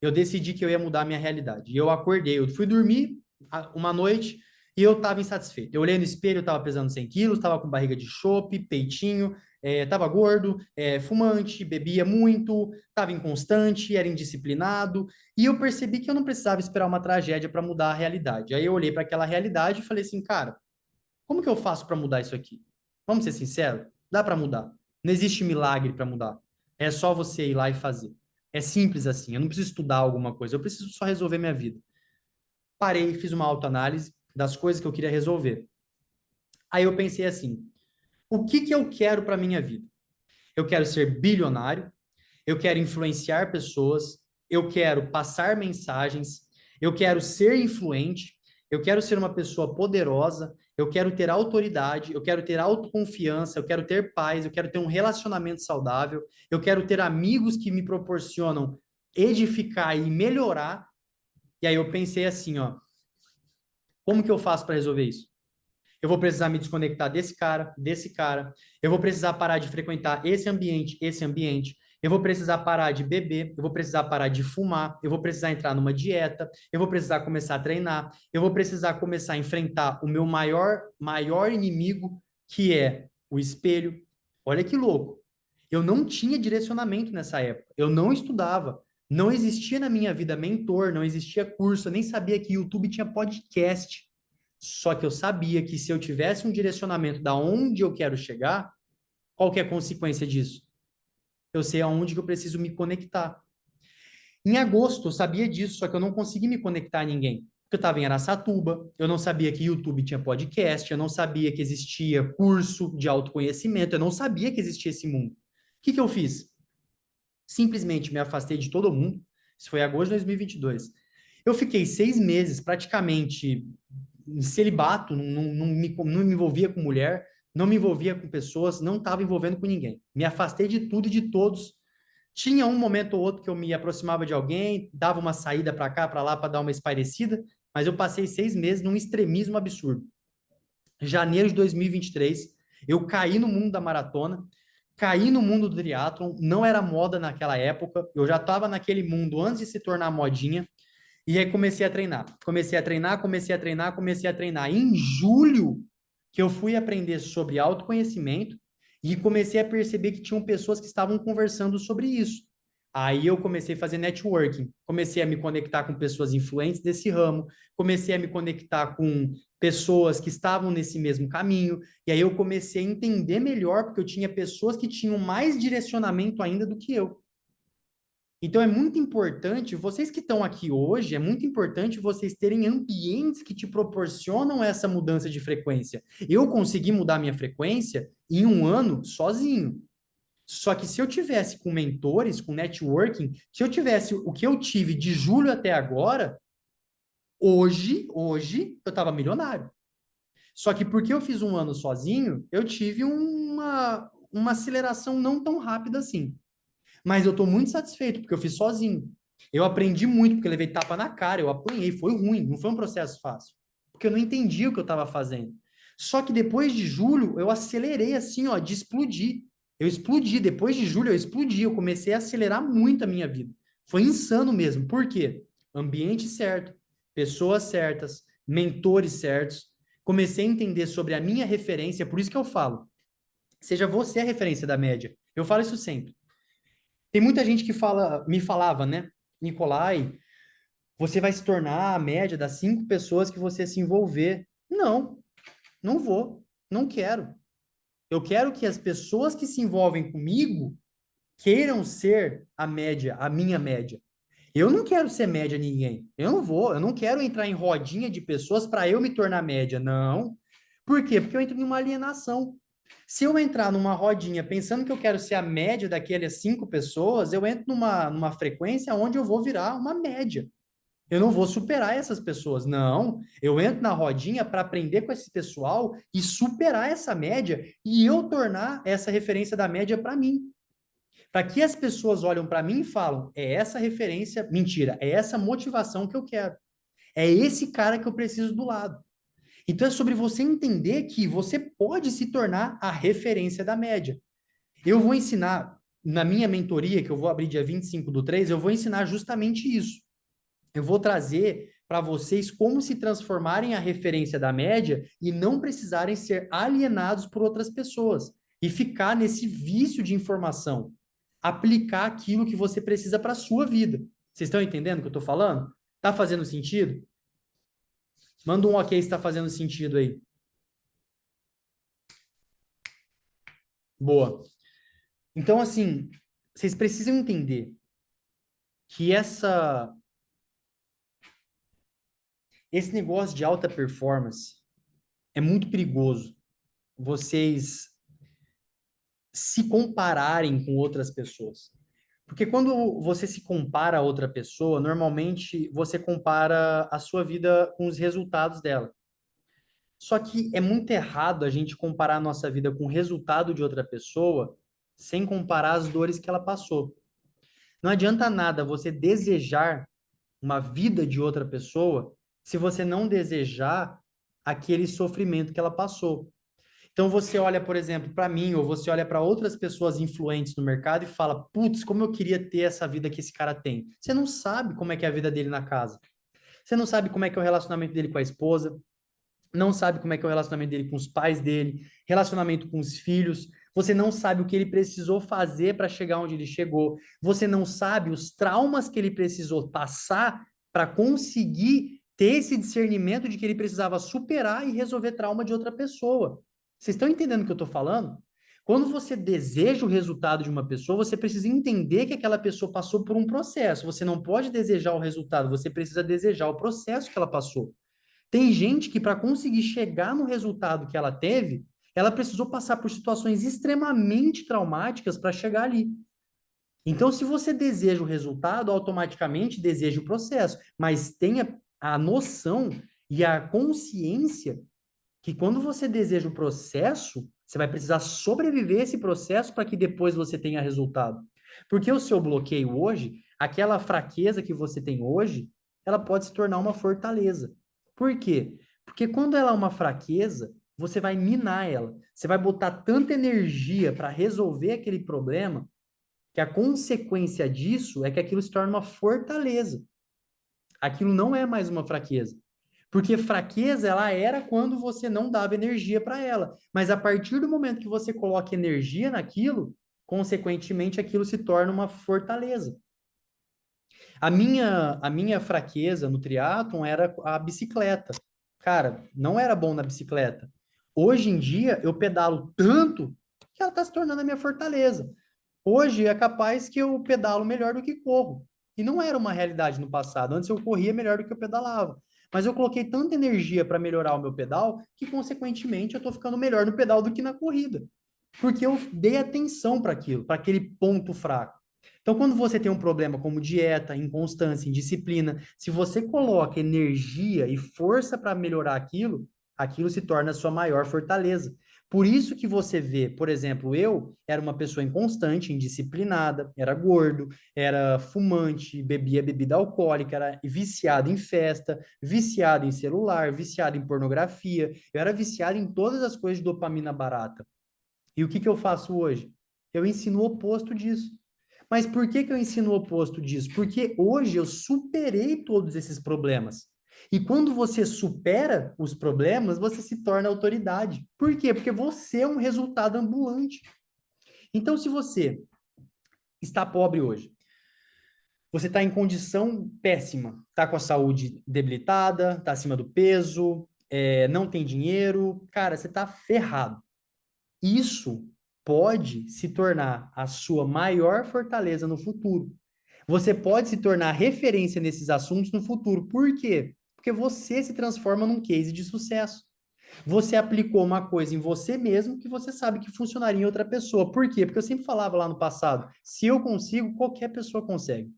eu decidi que eu ia mudar a minha realidade. E eu acordei, eu fui dormir uma noite e eu estava insatisfeito. Eu olhei no espelho, eu estava pesando 100 quilos, estava com barriga de chope, peitinho, estava gordo, fumante, bebia muito, estava inconstante, era indisciplinado. E eu percebi que eu não precisava esperar uma tragédia para mudar a realidade. Aí eu olhei para aquela realidade e falei assim, cara, como que eu faço para mudar isso aqui? Vamos ser sinceros? Dá para mudar. Não existe milagre para mudar. É só você ir lá e fazer. É simples assim. Eu não preciso estudar alguma coisa. Eu preciso só resolver minha vida. Parei, fiz uma autoanálise das coisas que eu queria resolver. Aí eu pensei assim: o que que eu quero para minha vida? Eu quero ser bilionário, eu quero influenciar pessoas, eu quero passar mensagens, eu quero ser influente, eu quero ser uma pessoa poderosa, eu quero ter autoridade, eu quero ter autoconfiança, eu quero ter paz, eu quero ter um relacionamento saudável, eu quero ter amigos que me proporcionam edificar e melhorar. E aí eu pensei assim, ó, como que eu faço para resolver isso? Eu vou precisar me desconectar desse cara, desse cara. Eu vou precisar parar de frequentar esse ambiente, esse ambiente. Eu vou precisar parar de beber, eu vou precisar parar de fumar, eu vou precisar entrar numa dieta, eu vou precisar começar a treinar, eu vou precisar começar a enfrentar o meu maior inimigo, que é o espelho. Olha que louco. Eu não tinha direcionamento nessa época. Eu não estudava. Não existia na minha vida mentor, não existia curso, eu nem sabia que YouTube tinha podcast. Só que eu sabia que se eu tivesse um direcionamento da onde eu quero chegar, qual que é a consequência disso? Eu sei aonde que eu preciso me conectar. Em agosto, eu sabia disso, só que eu não consegui me conectar a ninguém. Porque eu estava em Araçatuba, eu não sabia que YouTube tinha podcast, eu não sabia que existia curso de autoconhecimento, eu não sabia que existia esse mundo. O que que eu fiz? Simplesmente me afastei de todo mundo. Isso foi em agosto de 2022. Eu fiquei 6 meses praticamente em celibato, não me envolvia com mulher, não me envolvia com pessoas, não estava envolvendo com ninguém. Me afastei de tudo e de todos. Tinha um momento ou outro que eu me aproximava de alguém, dava uma saída para cá, para lá, para dar uma espairecida, mas eu passei 6 meses num extremismo absurdo. Janeiro de 2023, eu caí no mundo da maratona, caí no mundo do triatlon, não era moda naquela época, eu já estava naquele mundo antes de se tornar modinha, e aí comecei a treinar. Comecei a treinar, comecei a treinar, comecei a treinar. Em julho, que eu fui aprender sobre autoconhecimento e comecei a perceber que tinham pessoas que estavam conversando sobre isso. Aí eu comecei a fazer networking, comecei a me conectar com pessoas influentes desse ramo, comecei a me conectar com pessoas que estavam nesse mesmo caminho, e aí eu comecei a entender melhor, porque eu tinha pessoas que tinham mais direcionamento ainda do que eu. Então é muito importante, vocês que estão aqui hoje, é muito importante vocês terem ambientes que te proporcionam essa mudança de frequência. Eu consegui mudar minha frequência em um ano sozinho. Só que se eu tivesse com mentores, com networking, se eu tivesse o que eu tive de julho até agora, hoje eu estava milionário. Só que porque eu fiz um ano sozinho, eu tive uma aceleração não tão rápida assim. Mas eu estou muito satisfeito, porque eu fiz sozinho. Eu aprendi muito, porque eu levei tapa na cara, eu apanhei, foi ruim, não foi um processo fácil. Porque eu não entendi o que eu estava fazendo. Só que depois de julho, eu acelerei assim, ó, de explodir. Eu explodi, depois de julho eu explodi, eu comecei a acelerar muito a minha vida. Foi insano mesmo. Por quê? Ambiente certo, pessoas certas, mentores certos. Comecei a entender sobre a minha referência, por isso que eu falo. Seja você a referência da média. Eu falo isso sempre. Tem muita gente que me falava, né? Nicolai, você vai se tornar a média das 5 pessoas que você se envolver. Não, não vou, não quero. Eu quero que as pessoas que se envolvem comigo queiram ser a média, a minha média. Eu não quero ser média de ninguém. Eu não vou, eu não quero entrar em rodinha de pessoas para eu me tornar média. Não. Por quê? Porque eu entro em uma alienação. Se eu entrar numa rodinha pensando que eu quero ser a média daquelas 5 pessoas, eu entro numa frequência onde eu vou virar uma média. Eu não vou superar essas pessoas. Não, eu entro na rodinha para aprender com esse pessoal e superar essa média e eu tornar essa referência da média para mim. Para que as pessoas olham para mim e falam, é essa referência, mentira, é essa motivação que eu quero. É esse cara que eu preciso do lado. Então é sobre você entender que você pode se tornar a referência da média. Eu vou ensinar, na minha mentoria, que eu vou abrir dia 25/3, eu vou ensinar justamente isso. Eu vou trazer para vocês como se transformarem a referência da média e não precisarem ser alienados por outras pessoas e ficar nesse vício de informação. Aplicar aquilo que você precisa para a sua vida. Vocês estão entendendo o que eu estou falando? Tá fazendo sentido? Manda um ok se está fazendo sentido aí. Boa. Então, assim, vocês precisam entender que esse negócio de alta performance é muito perigoso. Vocês se compararem com outras pessoas. Porque quando você se compara a outra pessoa, normalmente você compara a sua vida com os resultados dela. Só que é muito errado a gente comparar a nossa vida com o resultado de outra pessoa sem comparar as dores que ela passou. Não adianta nada você desejar uma vida de outra pessoa se você não desejar aquele sofrimento que ela passou. Então você olha, por exemplo, para mim, ou você olha para outras pessoas influentes no mercado e fala: putz, como eu queria ter essa vida que esse cara tem. Você não sabe como é que é a vida dele na casa. Você não sabe como é que é o relacionamento dele com a esposa, não sabe como é que é o relacionamento dele com os pais dele, relacionamento com os filhos. Você não sabe o que ele precisou fazer para chegar onde ele chegou. Você não sabe os traumas que ele precisou passar para conseguir ter esse discernimento de que ele precisava superar e resolver trauma de outra pessoa. Vocês estão entendendo o que eu estou falando? Quando você deseja o resultado de uma pessoa, você precisa entender que aquela pessoa passou por um processo. Você não pode desejar o resultado, você precisa desejar o processo que ela passou. Tem gente que, para conseguir chegar no resultado que ela teve, ela precisou passar por situações extremamente traumáticas para chegar ali. Então, se você deseja o resultado, automaticamente deseja o processo, mas tenha a noção e a consciência que quando você deseja o processo, você vai precisar sobreviver esse processo para que depois você tenha resultado. Porque o seu bloqueio hoje, aquela fraqueza que você tem hoje, ela pode se tornar uma fortaleza. Por quê? Porque quando ela é uma fraqueza, você vai minar ela. Você vai botar tanta energia para resolver aquele problema que a consequência disso é que aquilo se torna uma fortaleza. Aquilo não é mais uma fraqueza. Porque fraqueza ela era quando você não dava energia para ela. Mas a partir do momento que você coloca energia naquilo, consequentemente aquilo se torna uma fortaleza. A minha fraqueza no triatlon era a bicicleta. Cara, não era bom na bicicleta. Hoje em dia eu pedalo tanto que ela está se tornando a minha fortaleza. Hoje é capaz que eu pedalo melhor do que corro. E não era uma realidade no passado. Antes eu corria melhor do que eu pedalava. Mas eu coloquei tanta energia para melhorar o meu pedal que, consequentemente, eu estou ficando melhor no pedal do que na corrida. Porque eu dei atenção para aquilo, para aquele ponto fraco. Então, quando você tem um problema como dieta, inconstância, indisciplina, se você coloca energia e força para melhorar aquilo, aquilo se torna a sua maior fortaleza. Por isso que você vê, por exemplo, eu era uma pessoa inconstante, indisciplinada, era gordo, era fumante, bebia bebida alcoólica, era viciado em festa, viciado em celular, viciado em pornografia, eu era viciado em todas as coisas de dopamina barata. E o que que eu faço hoje? Eu ensino o oposto disso. Mas por que que eu ensino o oposto disso? Porque hoje eu superei todos esses problemas. E quando você supera os problemas, você se torna autoridade. Por quê? Porque você é um resultado ambulante. Então, se você está pobre hoje, você está em condição péssima, está com a saúde debilitada, está acima do peso, não tem dinheiro, cara, você está ferrado. Isso pode se tornar a sua maior fortaleza no futuro. Você pode se tornar referência nesses assuntos no futuro. Por quê? Porque você se transforma num case de sucesso. Você aplicou uma coisa em você mesmo que você sabe que funcionaria em outra pessoa. Por quê? Porque eu sempre falava lá no passado: se eu consigo, qualquer pessoa consegue.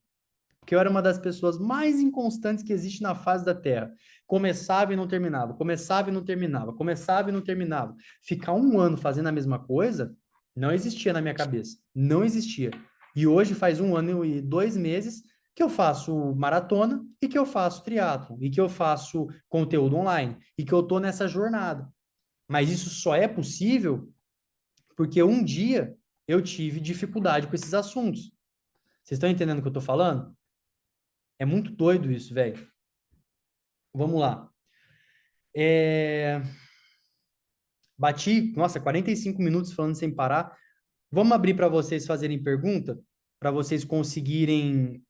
Porque eu era uma das pessoas mais inconstantes que existe na face da Terra. Começava e não terminava, começava e não terminava, começava e não terminava. Ficar um ano fazendo a mesma coisa não existia na minha cabeça. Não existia. E hoje faz um ano e 2 meses que eu faço maratona e que eu faço triatlo e que eu faço conteúdo online e que eu tô nessa jornada. Mas isso só é possível porque um dia eu tive dificuldade com esses assuntos. Vocês estão entendendo o que eu tô falando? É muito doido isso, velho. Vamos lá. É... Bati, nossa, 45 minutos falando sem parar. Vamos abrir para vocês fazerem pergunta, para vocês conseguirem.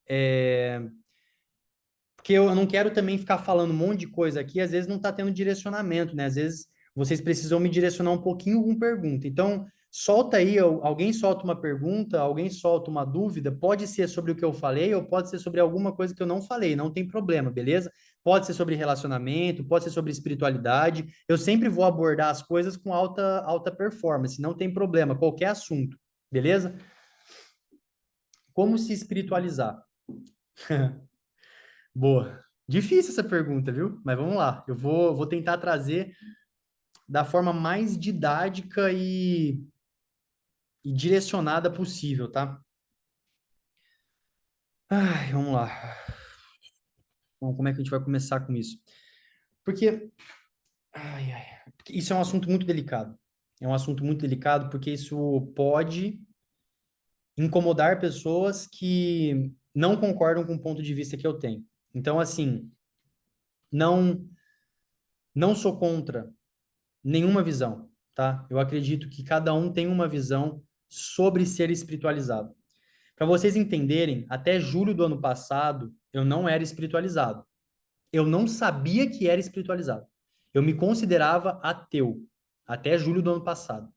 Porque eu não quero também ficar falando um monte de coisa aqui, às vezes não está tendo direcionamento, né? Às vezes vocês precisam me direcionar um pouquinho com pergunta. Então, solta aí, alguém solta uma pergunta, alguém solta uma dúvida, pode ser sobre o que eu falei ou pode ser sobre alguma coisa que eu não falei, não tem problema, beleza? Pode ser sobre relacionamento, pode ser sobre espiritualidade. Eu sempre vou abordar as coisas com alta performance, não tem problema, qualquer assunto, beleza? Como se espiritualizar? Boa. Difícil essa pergunta, viu? Mas vamos lá. Eu vou tentar trazer. da forma mais didática e direcionada possível, tá? Ai, vamos lá. Bom, como é que a gente vai começar com isso? Porque, porque isso é um assunto muito delicado. É um assunto muito delicado porque isso pode incomodar pessoas que não concordam com o ponto de vista que eu tenho. Então, assim, não não sou contra nenhuma visão, tá? Eu acredito que cada um tem uma visão sobre ser espiritualizado. Para vocês entenderem, até julho do ano passado, eu não era espiritualizado. Eu não sabia que era espiritualizado. Eu me considerava ateu até julho do ano passado.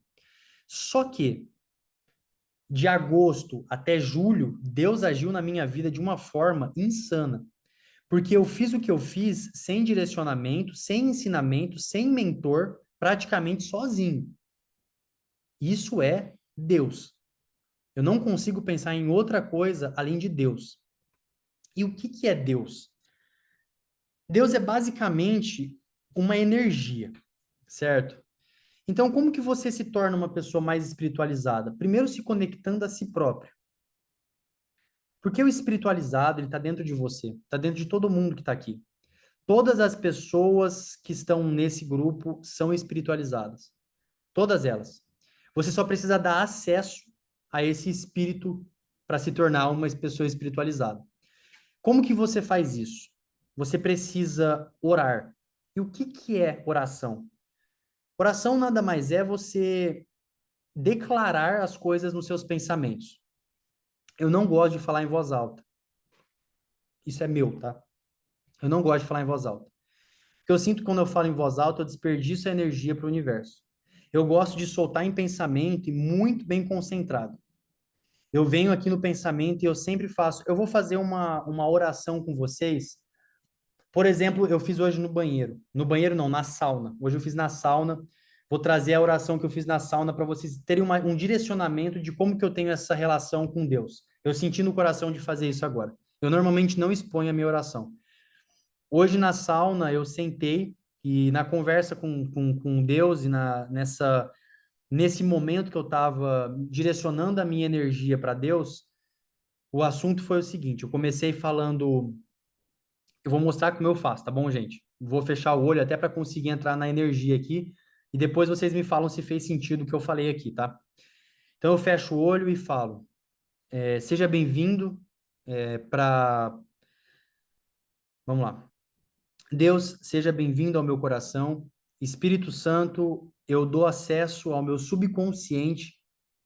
Só que de agosto até julho, Deus agiu na minha vida de uma forma insana. Porque eu fiz o que eu fiz sem direcionamento, sem ensinamento, sem mentor, praticamente sozinho. Isso é Deus. Eu não consigo pensar em outra coisa além de Deus. E o que que é Deus? Deus é basicamente uma energia, certo? Então, como que você se torna uma pessoa mais espiritualizada? Primeiro, se conectando a si próprio. Porque o espiritualizado, ele está dentro de você, está dentro de todo mundo que está aqui. Todas as pessoas que estão nesse grupo são espiritualizadas. Todas elas. Você só precisa dar acesso a esse espírito para se tornar uma pessoa espiritualizada. Como que você faz isso? Você precisa orar. E o que que é oração? Oração nada mais é você declarar as coisas nos seus pensamentos. Eu não gosto de falar em voz alta. Isso é meu, tá? Eu não gosto de falar em voz alta. Porque eu sinto que quando eu falo em voz alta, eu desperdiço a energia para o universo. Eu gosto de soltar em pensamento e muito bem concentrado. Eu venho aqui no pensamento e eu sempre faço. Eu vou fazer uma oração com vocês. Por exemplo, eu fiz hoje no banheiro. No banheiro não, na sauna. Hoje eu fiz na sauna. Vou trazer a oração que eu fiz na sauna para vocês terem um direcionamento de como que eu tenho essa relação com Deus. Eu senti no coração de fazer isso agora. Eu normalmente não exponho a minha oração. Hoje na sauna eu sentei e na conversa com Deus e nesse momento que eu estava direcionando a minha energia para Deus, o assunto foi o seguinte: eu comecei falando. Eu vou mostrar como eu faço, tá bom, gente? Vou fechar o olho até para conseguir entrar na energia aqui e depois vocês me falam se fez sentido o que eu falei aqui, tá? Então eu fecho o olho e falo: seja bem-vindo para. Vamos lá. Deus, seja bem-vindo ao meu coração. Espírito Santo, eu dou acesso ao meu subconsciente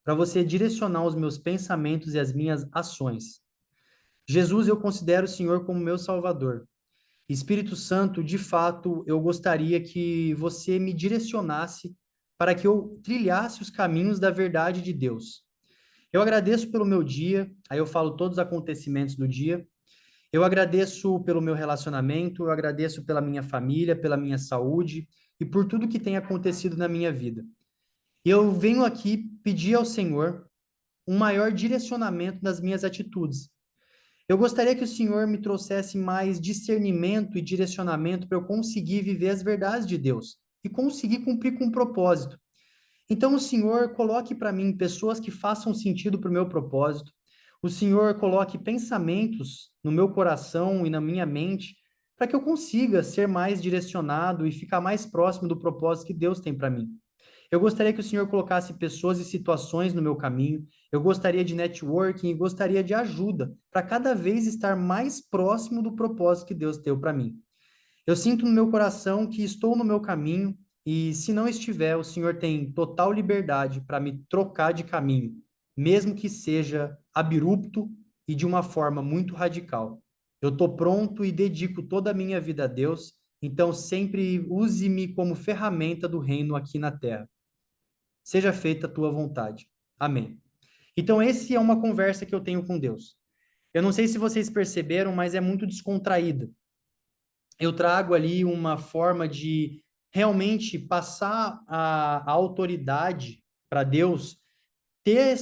para você direcionar os meus pensamentos e as minhas ações. Jesus, eu considero o Senhor como meu Salvador. Espírito Santo, de fato, eu gostaria que você me direcionasse para que eu trilhasse os caminhos da verdade de Deus. Eu agradeço pelo meu dia, aí eu falo todos os acontecimentos do dia. Eu agradeço pelo meu relacionamento, eu agradeço pela minha família, pela minha saúde e por tudo que tem acontecido na minha vida. E eu venho aqui pedir ao Senhor um maior direcionamento nas minhas atitudes. Eu gostaria que o Senhor me trouxesse mais discernimento e direcionamento para eu conseguir viver as verdades de Deus e conseguir cumprir com o propósito. Então, o Senhor coloque para mim pessoas que façam sentido para o meu propósito. O Senhor coloque pensamentos no meu coração e na minha mente para que eu consiga ser mais direcionado e ficar mais próximo do propósito que Deus tem para mim. Eu gostaria que o Senhor colocasse pessoas e situações no meu caminho. Eu gostaria de networking e gostaria de ajuda para cada vez estar mais próximo do propósito que Deus deu para mim. Eu sinto no meu coração que estou no meu caminho e, se não estiver, o Senhor tem total liberdade para me trocar de caminho, mesmo que seja abrupto e de uma forma muito radical. Eu estou pronto e dedico toda a minha vida a Deus, então sempre use-me como ferramenta do reino aqui na terra. Seja feita a tua vontade. Amém. Então, esse é uma conversa que eu tenho com Deus. Eu não sei se vocês perceberam, mas é muito descontraída. Eu trago ali uma forma de realmente passar a autoridade para Deus ter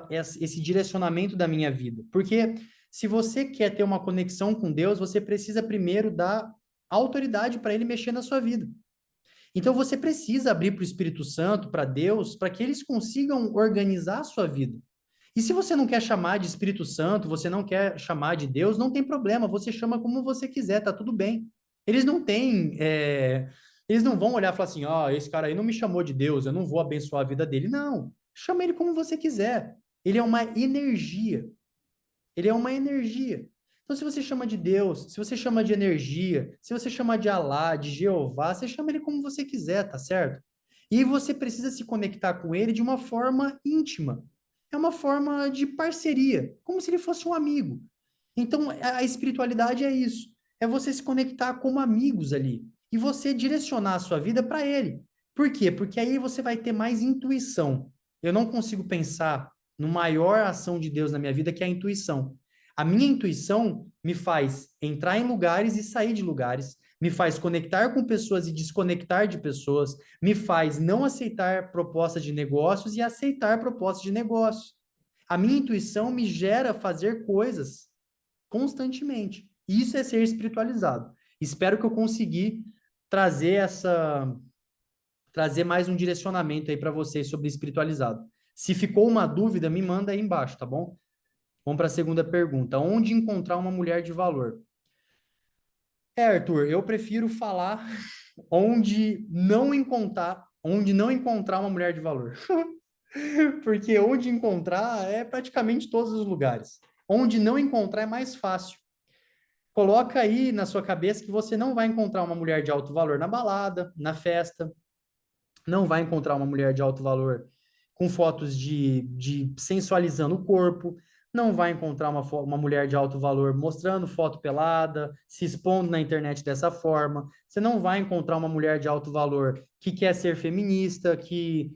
esse direcionamento da minha vida. Porque se você quer ter uma conexão com Deus, você precisa primeiro dar autoridade para Ele mexer na sua vida. Então você precisa abrir para o Espírito Santo, para Deus, para que eles consigam organizar a sua vida. E se você não quer chamar de Espírito Santo, você não quer chamar de Deus, não tem problema, você chama como você quiser, tá tudo bem. Eles não têm, eles não vão olhar e falar assim, ó, esse cara aí não me chamou de Deus, eu não vou abençoar a vida dele. Não, chama ele como você quiser. Ele é uma energia. Ele é uma energia. Então, se você chama de Deus, se você chama de energia, se você chama de Alá, de Jeová, você chama ele como você quiser, tá certo? E você precisa se conectar com ele de uma forma íntima. É uma forma de parceria, como se ele fosse um amigo. Então, a espiritualidade é isso. É você se conectar como amigos ali. E você direcionar a sua vida para ele. Por quê? Porque aí você vai ter mais intuição. Eu não consigo pensar no maior ação de Deus na minha vida, que é a intuição. A minha intuição me faz entrar em lugares e sair de lugares, me faz conectar com pessoas e desconectar de pessoas, me faz não aceitar propostas de negócios e aceitar propostas de negócios. A minha intuição me gera fazer coisas constantemente. Isso é ser espiritualizado. Espero que eu consegui trazer trazer mais um direcionamento aí para vocês sobre espiritualizado. Se ficou uma dúvida, me manda aí embaixo, tá bom? Vamos para a segunda pergunta. Onde encontrar uma mulher de valor? Arthur, eu prefiro falar onde não encontrar uma mulher de valor. Porque onde encontrar é praticamente todos os lugares. Onde não encontrar é mais fácil. Coloca aí na sua cabeça que você não vai encontrar uma mulher de alto valor na balada, na festa, não vai encontrar uma mulher de alto valor com fotos de sensualizando o corpo, não vai encontrar uma mulher de alto valor mostrando foto pelada, se expondo na internet dessa forma. Você não vai encontrar uma mulher de alto valor que quer ser feminista, que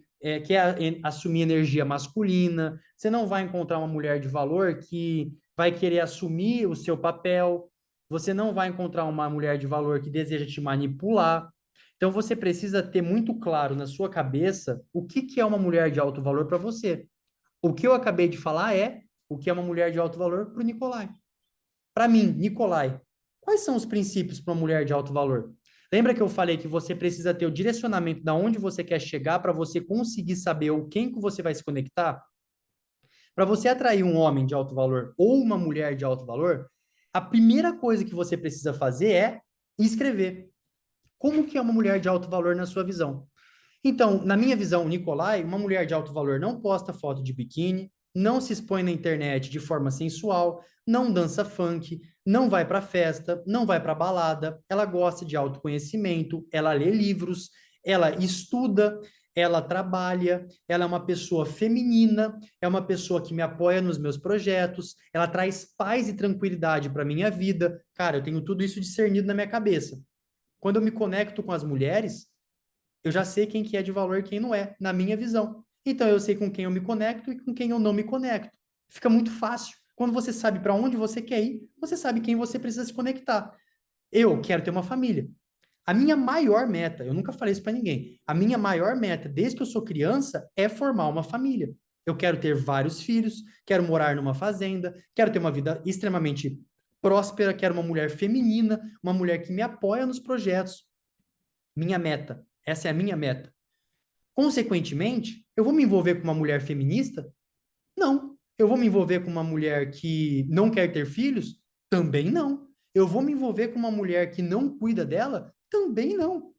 quer assumir energia masculina. Você não vai encontrar uma mulher de valor que vai querer assumir o seu papel. Você não vai encontrar uma mulher de valor que deseja te manipular. Então você precisa ter muito claro na sua cabeça o que que é uma mulher de alto valor para você. O que eu acabei de falar é o que é uma mulher de alto valor para o Nicolai. Para mim, Nicolai, quais são os princípios para uma mulher de alto valor? Lembra que eu falei que você precisa ter o direcionamento da onde você quer chegar para você conseguir saber o quem que você vai se conectar? Para você atrair um homem de alto valor ou uma mulher de alto valor, a primeira coisa que você precisa fazer é escrever. Como que é uma mulher de alto valor na sua visão? Então, na minha visão, Nicolai, uma mulher de alto valor não posta foto de biquíni, não se expõe na internet de forma sensual, não dança funk, não vai para festa, não vai para balada, ela gosta de autoconhecimento, ela lê livros, ela estuda, ela trabalha, ela é uma pessoa feminina, é uma pessoa que me apoia nos meus projetos, ela traz paz e tranquilidade para minha vida. Cara, eu tenho tudo isso discernido na minha cabeça. Quando eu me conecto com as mulheres, eu já sei quem que é de valor e quem não é, na minha visão. Então eu sei com quem eu me conecto e com quem eu não me conecto. Fica muito fácil. Quando você sabe para onde você quer ir, você sabe quem você precisa se conectar. Eu quero ter uma família. A minha maior meta, eu nunca falei isso para ninguém, a minha maior meta, desde que eu sou criança, é formar uma família. Eu quero ter vários filhos, quero morar numa fazenda, quero ter uma vida extremamente próspera, quero uma mulher feminina, uma mulher que me apoia nos projetos. Minha meta. Essa é a minha meta. Consequentemente, eu vou me envolver com uma mulher feminista? Não. Eu vou me envolver com uma mulher que não quer ter filhos? Também não. Eu vou me envolver com uma mulher que não cuida dela? Também não.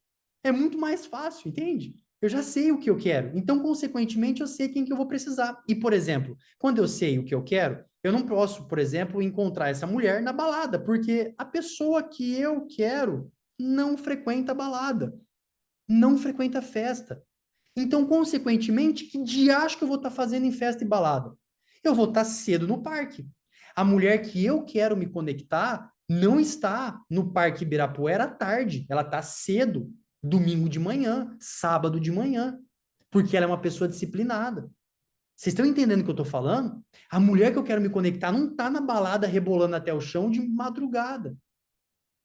É muito mais fácil, entende? Eu já sei o que eu quero. Então, consequentemente, eu sei quem que eu vou precisar. E, por exemplo, quando eu sei o que eu quero, eu não posso, por exemplo, encontrar essa mulher na balada, porque a pessoa que eu quero não frequenta balada, não frequenta festa. Então, consequentemente, que diacho que eu vou estar fazendo em festa e balada? Eu vou estar cedo no parque. A mulher que eu quero me conectar não está no Parque Ibirapuera à tarde. Ela está cedo, domingo de manhã, sábado de manhã, porque ela é uma pessoa disciplinada. Vocês estão entendendo o que eu estou falando? A mulher que eu quero me conectar não está na balada rebolando até o chão de madrugada.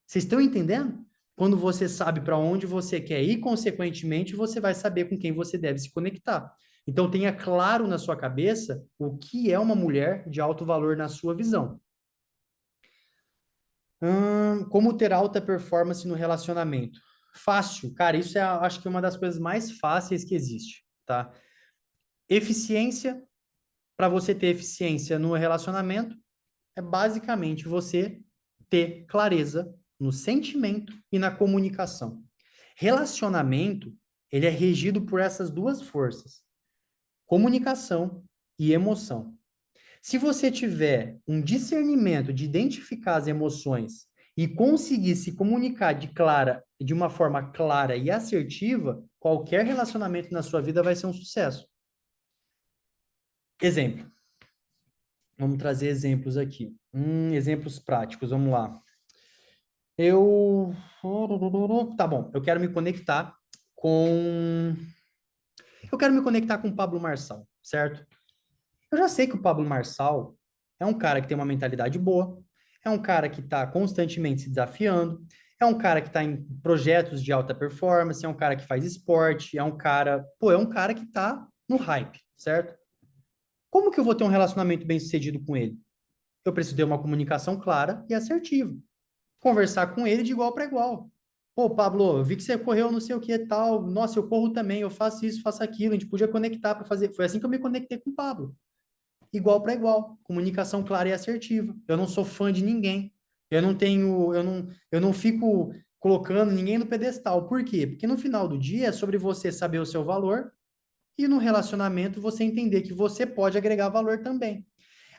Vocês estão entendendo? Quando você sabe para onde você quer ir, consequentemente, você vai saber com quem você deve se conectar. Então, tenha claro na sua cabeça o que é uma mulher de alto valor na sua visão. Como ter alta performance no relacionamento? Fácil, cara, isso é, acho que uma das coisas mais fáceis que existe, tá? Eficiência, para você ter eficiência no relacionamento, é basicamente você ter clareza no sentimento e na comunicação. Relacionamento, ele é regido por essas duas forças, comunicação e emoção. Se você tiver um discernimento de identificar as emoções e conseguir se comunicar de uma forma clara e assertiva, qualquer relacionamento na sua vida vai ser um sucesso. Exemplo. Vamos trazer exemplos aqui. Exemplos práticos, vamos lá. Eu. Tá bom, eu quero me conectar com. Eu quero me conectar com o Pablo Marçal, certo? Eu já sei que o Pablo Marçal é um cara que tem uma mentalidade boa, é um cara que está constantemente se desafiando, é um cara que está em projetos de alta performance, é um cara que faz esporte, é um cara. Pô, é um cara que está no hype, certo? Como que eu vou ter um relacionamento bem sucedido com ele? Eu preciso ter uma comunicação clara e assertiva. Conversar com ele de igual para igual. Pô, Pablo, eu vi que você correu não sei o que e tal. Nossa, eu corro também, eu faço isso, faço aquilo. A gente podia conectar para fazer. Foi assim que eu me conectei com o Pablo. Igual para igual. Comunicação clara e assertiva. Eu não sou fã de ninguém. Eu não fico colocando ninguém no pedestal. Por quê? Porque no final do dia é sobre você saber o seu valor e no relacionamento você entender que você pode agregar valor também.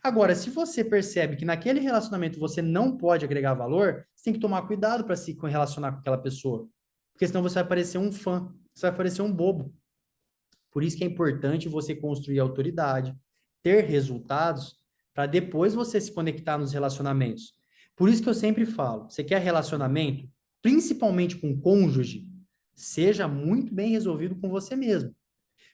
Agora, se você percebe que naquele relacionamento você não pode agregar valor, você tem que tomar cuidado para se relacionar com aquela pessoa. Porque senão você vai parecer um fã, você vai parecer um bobo. Por isso que é importante você construir autoridade, ter resultados, para depois você se conectar nos relacionamentos. Por isso que eu sempre falo, você quer relacionamento, principalmente com cônjuge, seja muito bem resolvido com você mesmo.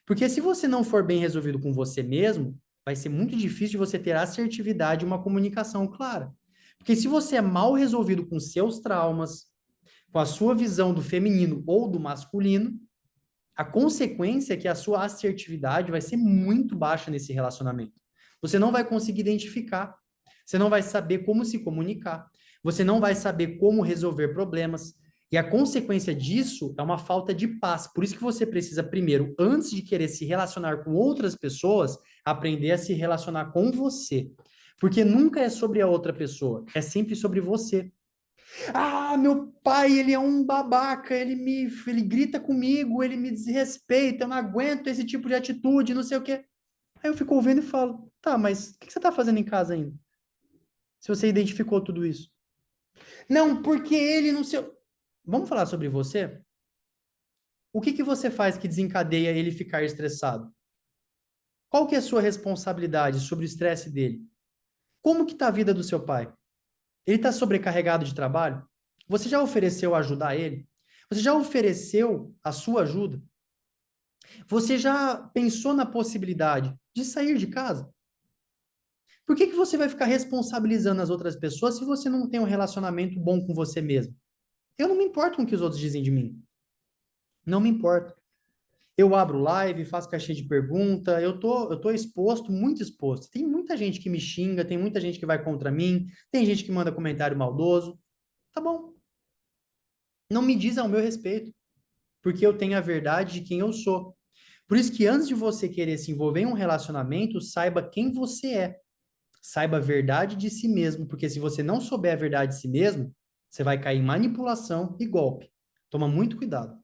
Porque se você não for bem resolvido com você mesmo, vai ser muito difícil de você ter assertividade e uma comunicação clara. Porque se você é mal resolvido com seus traumas, com a sua visão do feminino ou do masculino, a consequência é que a sua assertividade vai ser muito baixa nesse relacionamento. Você não vai conseguir identificar, você não vai saber como se comunicar, você não vai saber como resolver problemas. E a consequência disso é uma falta de paz. Por isso que você precisa, primeiro, antes de querer se relacionar com outras pessoas, aprender a se relacionar com você. Porque nunca é sobre a outra pessoa, é sempre sobre você. Ah, meu pai, ele é um babaca, ele grita comigo, ele me desrespeita, eu não aguento esse tipo de atitude, não sei o quê. Aí eu fico ouvindo e falo, tá, mas o que você tá fazendo em casa ainda? Se você identificou tudo isso. Não, porque ele não sei. Vamos falar sobre você? O que que você faz que desencadeia ele ficar estressado? Qual que é a sua responsabilidade sobre o estresse dele? Como que tá a vida do seu pai? Ele está sobrecarregado de trabalho? Você já ofereceu ajudar ele? Você já ofereceu a sua ajuda? Você já pensou na possibilidade de sair de casa? Por que que você vai ficar responsabilizando as outras pessoas se você não tem um relacionamento bom com você mesmo? Eu não me importo com o que os outros dizem de mim. Não me importa. Eu abro live, faço caixinha de pergunta, eu tô exposto, muito exposto. Tem muita gente que me xinga, tem muita gente que vai contra mim, tem gente que manda comentário maldoso. Tá bom. Não me diz ao meu respeito, porque eu tenho a verdade de quem eu sou. Por isso que antes de você querer se envolver em um relacionamento, saiba quem você é. Saiba a verdade de si mesmo, porque se você não souber a verdade de si mesmo, você vai cair em manipulação e golpe. Toma muito cuidado.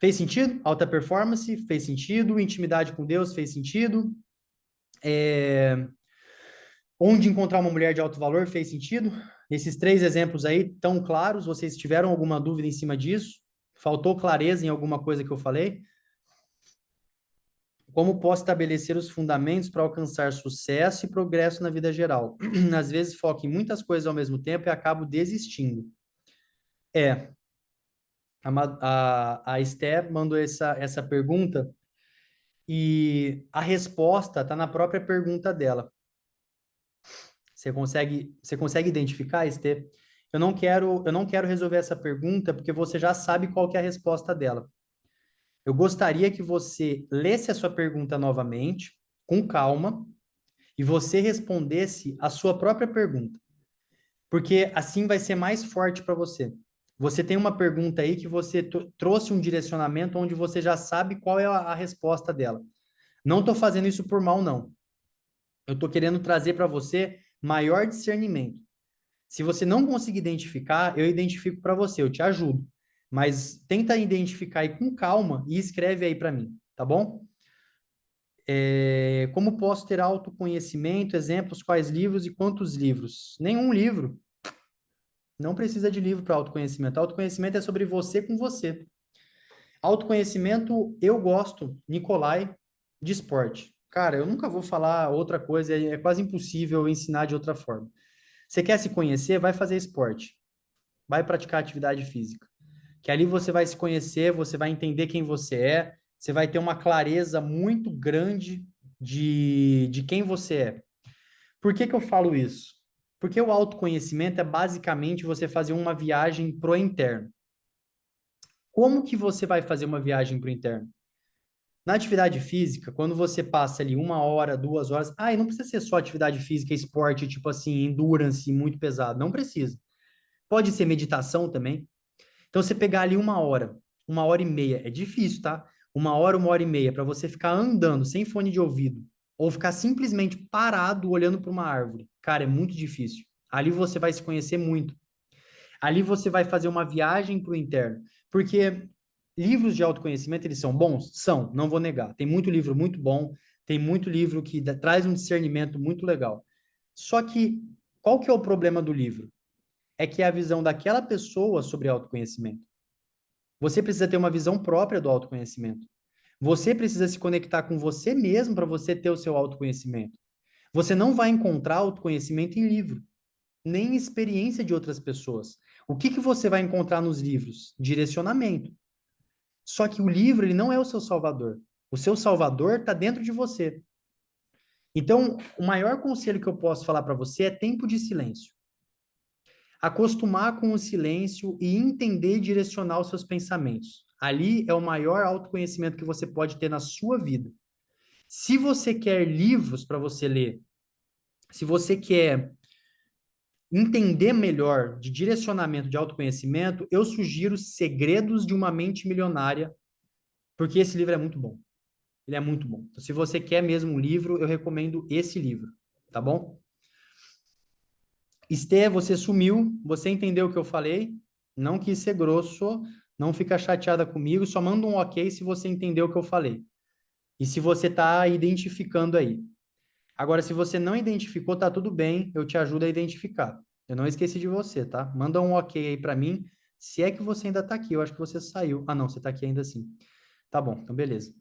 Fez sentido? Alta performance fez sentido, intimidade com Deus fez sentido, onde encontrar uma mulher de alto valor fez sentido. Esses três exemplos aí tão claros. Vocês tiveram alguma dúvida em cima disso? Faltou clareza em alguma coisa que eu falei? Como posso estabelecer os fundamentos para alcançar sucesso e progresso na vida geral? Às vezes foco em muitas coisas ao mesmo tempo e acabo desistindo. É, a Esther mandou essa pergunta e a resposta está na própria pergunta dela. Você consegue identificar, Esther? Eu não quero resolver essa pergunta porque você já sabe qual que é a resposta dela. Eu gostaria que você lesse a sua pergunta novamente, com calma, e você respondesse a sua própria pergunta, porque assim vai ser mais forte para você. Você tem uma pergunta aí que você trouxe um direcionamento onde você já sabe qual é a resposta dela. Não estou fazendo isso por mal, não. Eu estou querendo trazer para você maior discernimento. Se você não conseguir identificar, eu identifico para você, eu te ajudo. Mas tenta identificar aí com calma e escreve aí para mim, tá bom? Como posso ter autoconhecimento? Exemplos, quais livros e quantos livros? Nenhum livro. Não precisa de livro para autoconhecimento. Autoconhecimento é sobre você com você. Autoconhecimento, eu gosto, Nicolai, de esporte. Cara, eu nunca vou falar outra coisa, é quase impossível eu ensinar de outra forma. Você quer se conhecer? Vai fazer esporte. Vai praticar atividade física. Que ali você vai se conhecer, você vai entender quem você vai ter uma clareza muito grande de quem você é. Por que que eu falo isso? Porque o autoconhecimento é basicamente você fazer uma viagem pro interno. Como que você vai fazer uma viagem pro interno? Na atividade física, quando você passa ali 1 hora, 2 horas, e não precisa ser só atividade física, esporte, tipo assim, endurance, muito pesado, não precisa. Pode ser meditação também. Então, você pegar ali 1 hora, 1 hora e meia, é difícil, tá? 1 hora e meia, para você ficar andando sem fone de ouvido, ou ficar simplesmente parado olhando para uma árvore. Cara, é muito difícil. Ali você vai se conhecer muito. Ali você vai fazer uma viagem para o interno. Porque livros de autoconhecimento, eles são bons? São, não vou negar. Tem muito livro muito bom, tem muito livro que traz um discernimento muito legal. Só que, qual que é o problema do livro? É que é a visão daquela pessoa sobre autoconhecimento. Você precisa ter uma visão própria do autoconhecimento. Você precisa se conectar com você mesmo para você ter o seu autoconhecimento. Você não vai encontrar autoconhecimento em livro, nem em experiência de outras pessoas. O que que você vai encontrar nos livros? Direcionamento. Só que o livro, ele não é o seu salvador. O seu salvador está dentro de você. Então, o maior conselho que eu posso falar para você é tempo de silêncio. Acostumar com o silêncio e entender e direcionar os seus pensamentos. Ali é o maior autoconhecimento que você pode ter na sua vida. Se você quer livros para você ler, se você quer entender melhor de direcionamento de autoconhecimento, eu sugiro Segredos de uma Mente Milionária, porque esse livro é muito bom. Ele é muito bom. Então, se você quer mesmo um livro, eu recomendo esse livro, tá bom? Estê, você sumiu, você entendeu o que eu falei? Não quis ser grosso, não fica chateada comigo, só manda um ok se você entendeu o que eu falei. E se você está identificando aí. Agora, se você não identificou, tá tudo bem, eu te ajudo a identificar. Eu não esqueci de você, tá? Manda um ok aí para mim, se é que você ainda tá aqui. Eu acho que você saiu. Ah, não, você tá aqui ainda assim. Tá bom, então beleza.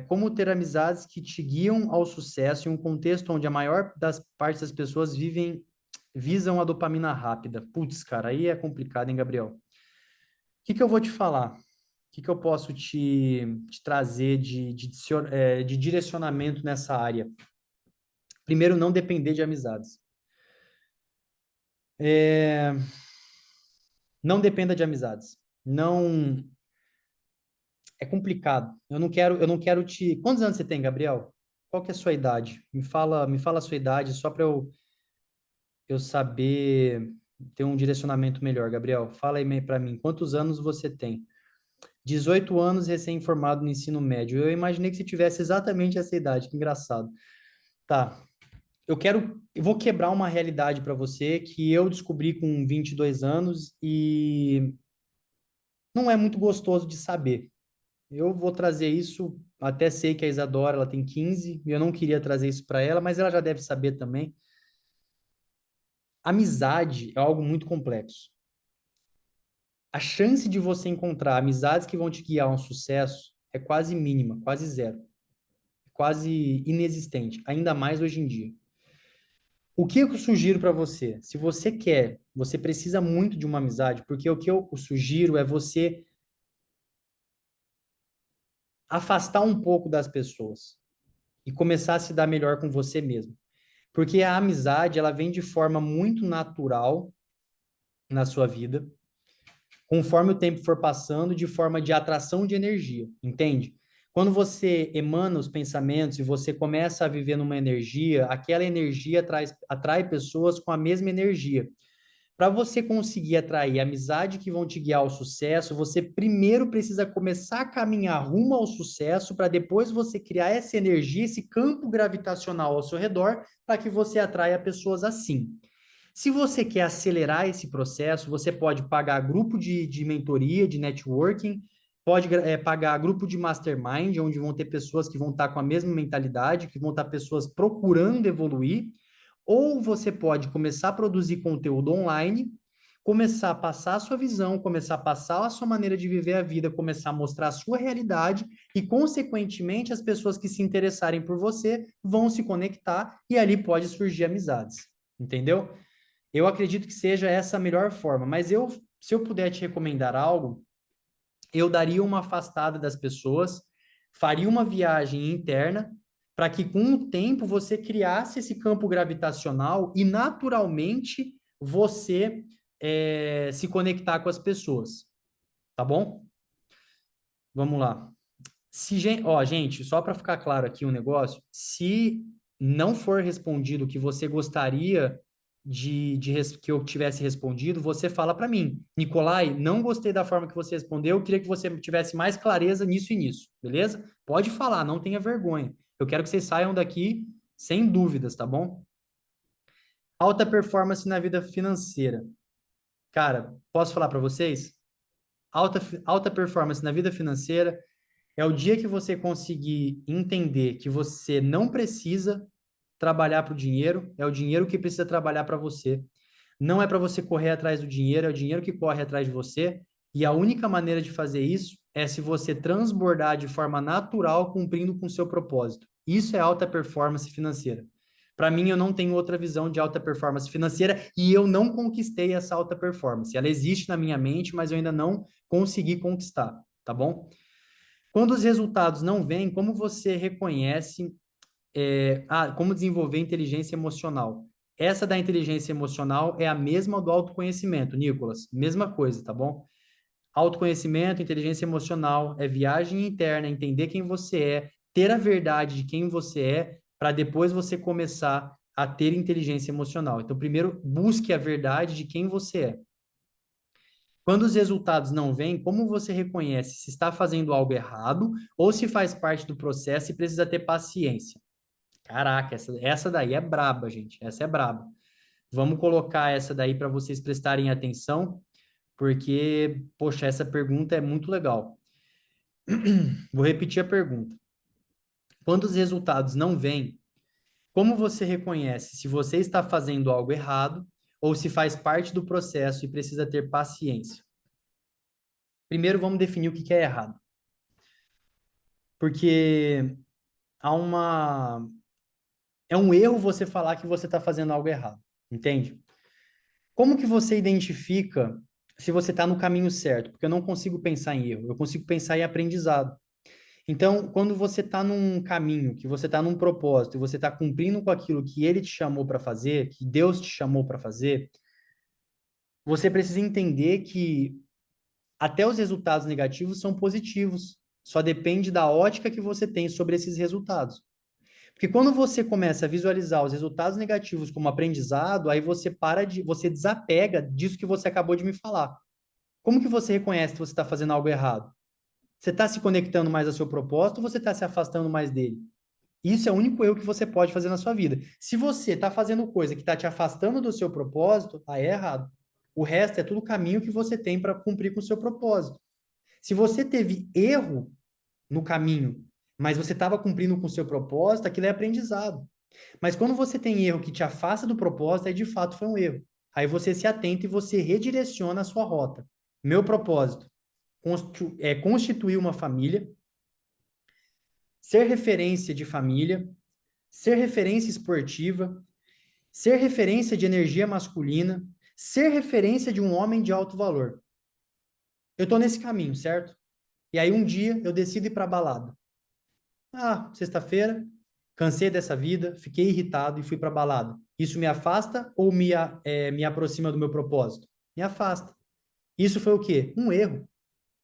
Como ter amizades que te guiam ao sucesso em um contexto onde a maior das partes das pessoas visam a dopamina rápida. Putz, cara, aí é complicado, hein, Gabriel? O que que eu vou te falar? O que que eu posso te trazer de direcionamento nessa área? Primeiro, não depender de amizades. É, não dependa de amizades. Não, é complicado. Eu não quero te. Quantos anos você tem, Gabriel? Qual que é a sua idade? Me fala a sua idade só para eu saber ter um direcionamento melhor, Gabriel. Fala aí para mim, quantos anos você tem? 18 anos, recém-formado no ensino médio. Eu imaginei que você tivesse exatamente essa idade, que engraçado. Tá. Eu vou quebrar uma realidade para você que eu descobri com 22 anos e não é muito gostoso de saber. Eu vou trazer isso, até sei que a Isadora, ela tem 15, e eu não queria trazer isso para ela, mas ela já deve saber também. Amizade é algo muito complexo. A chance de você encontrar amizades que vão te guiar a um sucesso é quase mínima, quase zero, quase inexistente, ainda mais hoje em dia. O que eu sugiro para você? Se você quer, você precisa muito de uma amizade, porque o que eu sugiro é você afastar um pouco das pessoas e começar a se dar melhor com você mesmo. Porque a amizade, ela vem de forma muito natural na sua vida, conforme o tempo for passando, de forma de atração de energia, entende? Quando você emana os pensamentos e você começa a viver numa energia, aquela energia atrai pessoas com a mesma energia. Para você conseguir atrair amizade que vão te guiar ao sucesso, você primeiro precisa começar a caminhar rumo ao sucesso, para depois você criar essa energia, esse campo gravitacional ao seu redor, para que você atraia pessoas assim. Se você quer acelerar esse processo, você pode pagar grupo de mentoria, de networking, pode pagar grupo de mastermind, onde vão ter pessoas que vão estar com a mesma mentalidade, que vão estar pessoas procurando evoluir, ou você pode começar a produzir conteúdo online, começar a passar a sua visão, começar a passar a sua maneira de viver a vida, começar a mostrar a sua realidade e, consequentemente, as pessoas que se interessarem por você vão se conectar e ali pode surgir amizades, entendeu? Eu acredito que seja essa a melhor forma, mas se eu puder te recomendar algo, eu daria uma afastada das pessoas, faria uma viagem interna, para que com o tempo você criasse esse campo gravitacional e naturalmente você se conectar com as pessoas, tá bom? Vamos lá. Ó, gente, só para ficar claro aqui um negócio, se não for respondido o que você gostaria que eu tivesse respondido, você fala para mim, Nicolai, não gostei da forma que você respondeu, eu queria que você tivesse mais clareza nisso e nisso, beleza? Pode falar, não tenha vergonha. Eu quero que vocês saiam daqui sem dúvidas, tá bom? Alta performance na vida financeira. Cara, posso falar para vocês? Alta performance na vida financeira é o dia que você conseguir entender que você não precisa trabalhar para o dinheiro, é o dinheiro que precisa trabalhar para você. Não é para você correr atrás do dinheiro, é o dinheiro que corre atrás de você. E a única maneira de fazer isso é se você transbordar de forma natural, cumprindo com o seu propósito. Isso é alta performance financeira. Para mim, eu não tenho outra visão de alta performance financeira e eu não conquistei essa alta performance. Ela existe na minha mente, mas eu ainda não consegui conquistar, tá bom? Quando os resultados não vêm, como você reconhece, como desenvolver inteligência emocional? Essa da inteligência emocional é a mesma do autoconhecimento, Nicolas. Mesma coisa, tá bom? Autoconhecimento, inteligência emocional, é viagem interna, entender quem você é, ter a verdade de quem você é, para depois você começar a ter inteligência emocional. Então, primeiro, busque a verdade de quem você é. Quando os resultados não vêm, como você reconhece se está fazendo algo errado ou se faz parte do processo e precisa ter paciência? Caraca, essa daí é braba, gente. Essa é braba. Vamos colocar essa daí para vocês prestarem atenção, porque, poxa, essa pergunta é muito legal. Vou repetir a pergunta. Quando os resultados não vêm, como você reconhece se você está fazendo algo errado ou se faz parte do processo e precisa ter paciência? Primeiro, vamos definir o que que é errado. Porque há uma... é um erro você falar que você está fazendo algo errado, entende? Como que você identifica se você está no caminho certo? Porque eu não consigo pensar em erro, eu consigo pensar em aprendizado. Então, quando você está num caminho, que você está num propósito, e você está cumprindo com aquilo que ele te chamou para fazer, que Deus te chamou para fazer, você precisa entender que até os resultados negativos são positivos. Só depende da ótica que você tem sobre esses resultados. Porque quando você começa a visualizar os resultados negativos como aprendizado, aí você desapega disso que você acabou de me falar. Como que você reconhece que você está fazendo algo errado? Você está se conectando mais ao seu propósito ou você está se afastando mais dele? Isso é o único erro que você pode fazer na sua vida. Se você está fazendo coisa que está te afastando do seu propósito, aí é errado. O resto é tudo caminho que você tem para cumprir com o seu propósito. Se você teve erro no caminho, mas você estava cumprindo com o seu propósito, aquilo é aprendizado. Mas quando você tem erro que te afasta do propósito, aí de fato foi um erro. Aí você se atenta e você redireciona a sua rota. Meu propósito é constituir uma família, ser referência de família, ser referência esportiva, ser referência de energia masculina, ser referência de um homem de alto valor. Eu estou nesse caminho, certo? E aí um dia eu decido ir para balada. Ah, sexta-feira, cansei dessa vida, fiquei irritado e fui para balada. Isso me afasta ou me aproxima do meu propósito? Me afasta. Isso foi o quê? Um erro.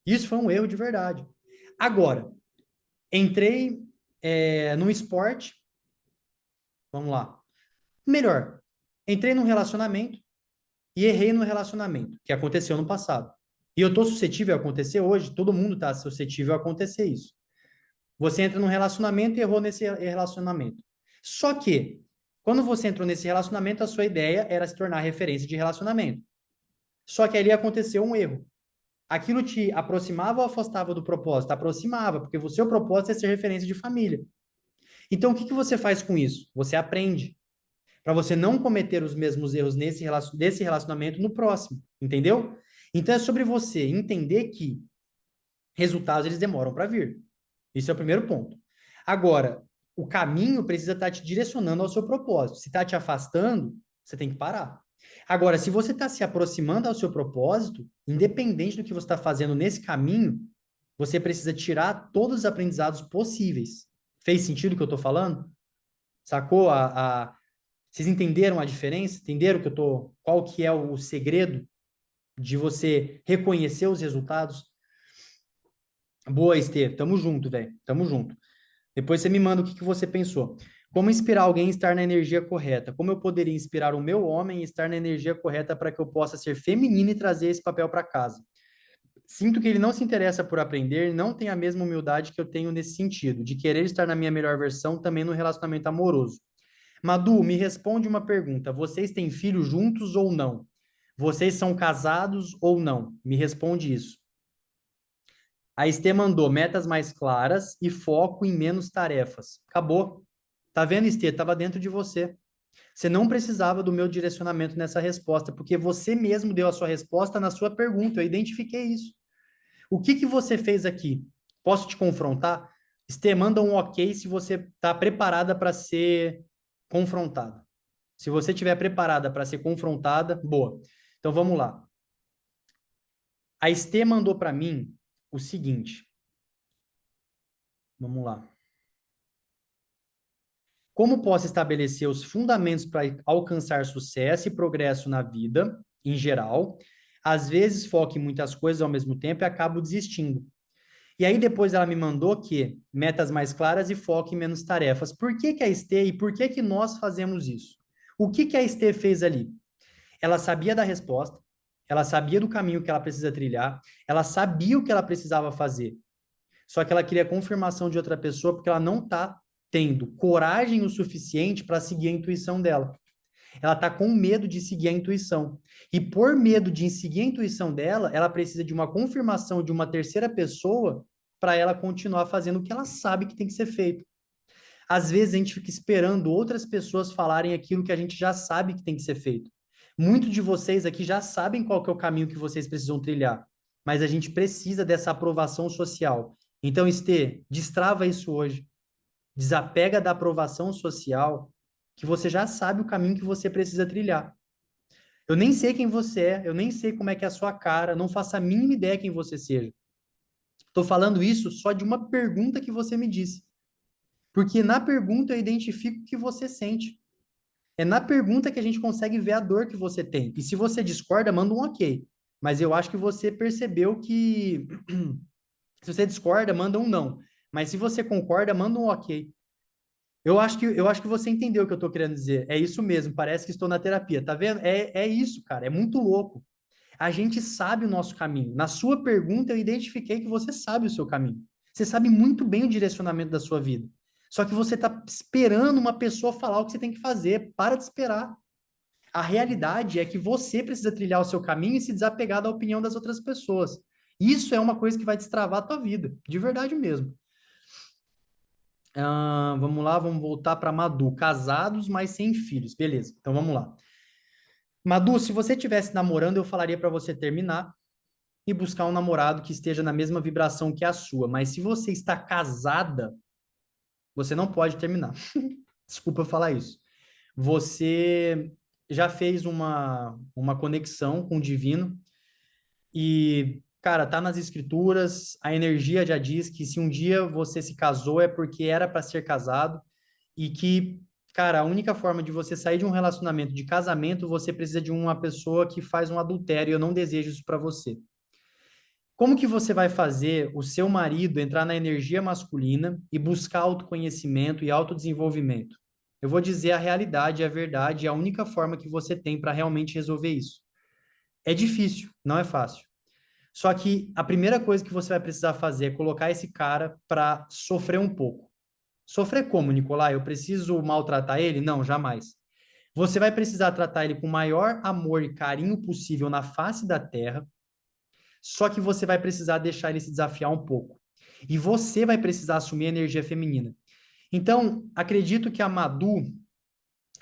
Isso foi um erro de verdade. Agora, entrei num esporte, vamos lá. Melhor, entrei num relacionamento e errei no relacionamento, que aconteceu no passado. E eu tô suscetível a acontecer hoje, todo mundo tá suscetível a acontecer isso. Você entra num relacionamento e errou nesse relacionamento. Só que, quando você entrou nesse relacionamento, a sua ideia era se tornar referência de relacionamento. Só que ali aconteceu um erro. Aquilo te aproximava ou afastava do propósito? Aproximava, porque o seu propósito é ser referência de família. Então, o que que você faz com isso? Você aprende para você não cometer os mesmos erros desse relacionamento no próximo, entendeu? Então, é sobre você entender que resultados eles demoram para vir. Esse é o primeiro ponto. Agora, o caminho precisa estar te direcionando ao seu propósito. Se está te afastando, você tem que parar. Agora, se você está se aproximando ao seu propósito, independente do que você está fazendo nesse caminho, você precisa tirar todos os aprendizados possíveis. Fez sentido o que eu estou falando? Sacou? Vocês entenderam a diferença? Entenderam que eu tô... qual que é o segredo de você reconhecer os resultados? Boa, Estê. Tamo junto, velho. Tamo junto. Depois você me manda o que que você pensou. Como inspirar alguém a estar na energia correta? Como eu poderia inspirar o meu homem a estar na energia correta para que eu possa ser feminino e trazer esse papel para casa? Sinto que ele não se interessa por aprender, não tem a mesma humildade que eu tenho nesse sentido, de querer estar na minha melhor versão também no relacionamento amoroso. Madu, me responde uma pergunta. Vocês têm filhos juntos ou não? Vocês são casados ou não? Me responde isso. A Estê mandou metas mais claras e foco em menos tarefas. Acabou. Tá vendo, Estê? Tava dentro de você. Você não precisava do meu direcionamento nessa resposta, porque você mesmo deu a sua resposta na sua pergunta. Eu identifiquei isso. O que que você fez aqui? Posso te confrontar? Estê, manda um ok se você está preparada para ser confrontada. Se você estiver preparada para ser confrontada, boa. Então vamos lá. A Estê mandou para mim o seguinte. Vamos lá. Como posso estabelecer os fundamentos para alcançar sucesso e progresso na vida, em geral? Às vezes foco em muitas coisas ao mesmo tempo e acabo desistindo. E aí depois ela me mandou que metas mais claras e foco em menos tarefas. Por que que a Estê e por que que nós fazemos isso? O que que a Estê fez ali? Ela sabia da resposta, ela sabia do caminho que ela precisa trilhar, ela sabia o que ela precisava fazer. Só que ela queria confirmação de outra pessoa porque ela não está tendo coragem o suficiente para seguir a intuição dela. Ela está com medo de seguir a intuição. E por medo de seguir a intuição dela, ela precisa de uma confirmação de uma terceira pessoa para ela continuar fazendo o que ela sabe que tem que ser feito. Às vezes a gente fica esperando outras pessoas falarem aquilo que a gente já sabe que tem que ser feito. Muitos de vocês aqui já sabem qual que é o caminho que vocês precisam trilhar, mas a gente precisa dessa aprovação social. Então, Estê, destrava isso hoje. Desapega da aprovação social, que você já sabe o caminho que você precisa trilhar. Eu nem sei quem você é, eu nem sei como é que é a sua cara, não faço a mínima ideia quem você seja. Estou falando isso só de uma pergunta que você me disse. Porque na pergunta eu identifico o que você sente. É na pergunta que a gente consegue ver a dor que você tem. E se você discorda, manda um ok. Mas eu acho que você percebeu que se você discorda, manda um não. Mas se você concorda, manda um ok. Eu acho que você entendeu o que eu estou querendo dizer. É isso mesmo, parece que estou na terapia. Tá vendo? É isso, cara. É muito louco. A gente sabe o nosso caminho. Na sua pergunta, eu identifiquei que você sabe o seu caminho. Você sabe muito bem o direcionamento da sua vida. Só que você está esperando uma pessoa falar o que você tem que fazer. Para de esperar. A realidade é que você precisa trilhar o seu caminho e se desapegar da opinião das outras pessoas. Isso é uma coisa que vai destravar a tua vida, de verdade mesmo. Vamos lá, vamos voltar para Madu. Casados, mas sem filhos. Beleza, então vamos lá. Madu, se você estivesse namorando, eu falaria para você terminar e buscar um namorado que esteja na mesma vibração que a sua. Mas se você está casada, você não pode terminar. Desculpa falar isso. Você já fez uma conexão com o divino e, cara, tá nas escrituras, a energia já diz que se um dia você se casou é porque era para ser casado e que, cara, a única forma de você sair de um relacionamento de casamento, você precisa de uma pessoa que faz um adultério. Eu não desejo isso para você. Como que você vai fazer o seu marido entrar na energia masculina e buscar autoconhecimento e autodesenvolvimento? Eu vou dizer a realidade, a verdade, é a única forma que você tem para realmente resolver isso. É difícil, não é fácil. Só que a primeira coisa que você vai precisar fazer é colocar esse cara para sofrer um pouco. Sofrer como, Nicolai? Eu preciso maltratar ele? Não, jamais. Você vai precisar tratar ele com o maior amor e carinho possível na face da terra, só que você vai precisar deixar ele se desafiar um pouco. E você vai precisar assumir a energia feminina. Então, acredito que a Madu,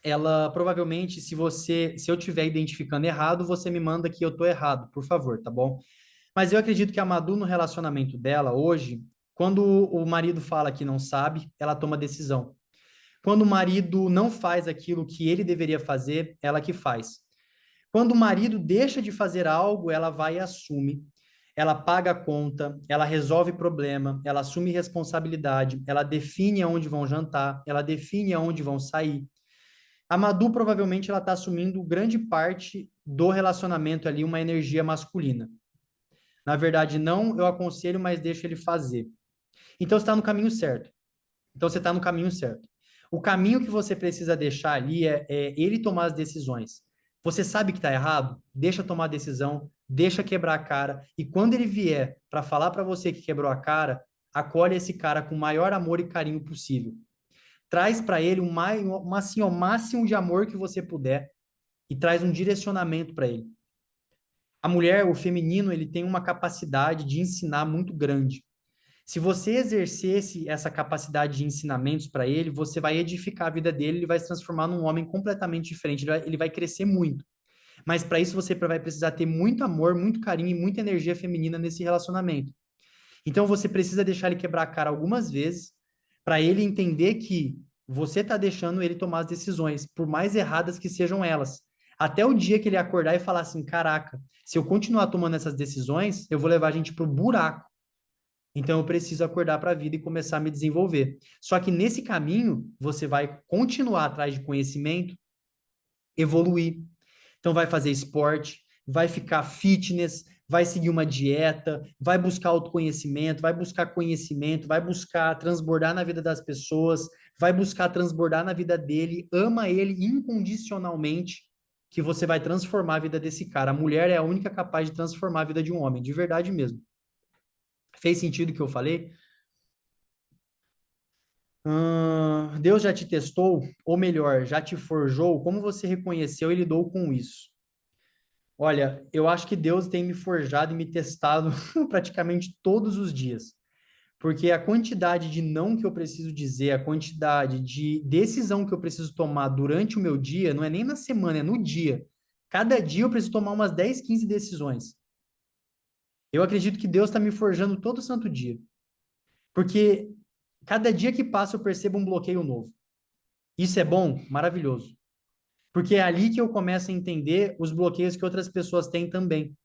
ela provavelmente, se eu estiver identificando errado, você me manda que eu tô errado, por favor, tá bom? Mas eu acredito que a Madu, no relacionamento dela hoje, quando o marido fala que não sabe, ela toma decisão. Quando o marido não faz aquilo que ele deveria fazer, ela que faz. Quando o marido deixa de fazer algo, ela vai e assume. Ela paga a conta, ela resolve problema, ela assume responsabilidade, ela define aonde vão jantar, ela define aonde vão sair. A Madu provavelmente ela está assumindo grande parte do relacionamento ali, uma energia masculina. Na verdade, não, eu aconselho, mas deixo ele fazer. Então, você está no caminho certo. Então, você está no caminho certo. O caminho que você precisa deixar ali é ele tomar as decisões. Você sabe que está errado? Deixa tomar a decisão, deixa quebrar a cara. E quando ele vier para falar para você que quebrou a cara, acolhe esse cara com o maior amor e carinho possível. Traz para ele assim, o máximo de amor que você puder e traz um direcionamento para ele. A mulher, o feminino, ele tem uma capacidade de ensinar muito grande. Se você exercesse essa capacidade de ensinamentos para ele, você vai edificar a vida dele, ele vai se transformar num homem completamente diferente, ele vai crescer muito. Mas para isso você vai precisar ter muito amor, muito carinho e muita energia feminina nesse relacionamento. Então você precisa deixar ele quebrar a cara algumas vezes para ele entender que você está deixando ele tomar as decisões, por mais erradas que sejam elas. Até o dia que ele acordar e falar assim: caraca, se eu continuar tomando essas decisões, eu vou levar a gente para o buraco. Então eu preciso acordar para a vida e começar a me desenvolver. Só que nesse caminho, você vai continuar atrás de conhecimento, evoluir. Então vai fazer esporte, vai ficar fitness, vai seguir uma dieta, vai buscar autoconhecimento, vai buscar conhecimento, vai buscar transbordar na vida das pessoas, vai buscar transbordar na vida dele, ama ele incondicionalmente, que você vai transformar a vida desse cara. A mulher é a única capaz de transformar a vida de um homem, de verdade mesmo. Fez sentido o que eu falei? Deus já te testou, ou melhor, já te forjou? Como você reconheceu e lidou com isso? Olha, eu acho que Deus tem me forjado e me testado praticamente todos os dias, porque a quantidade de não que eu preciso dizer, a quantidade de decisão que eu preciso tomar durante o meu dia, não é nem na semana, é no dia. Cada dia eu preciso tomar umas 10, 15 decisões. Eu acredito que Deus está me forjando todo santo dia, porque cada dia que passa eu percebo um bloqueio novo. Isso é bom? Maravilhoso. Porque é ali que eu começo a entender os bloqueios que outras pessoas têm também.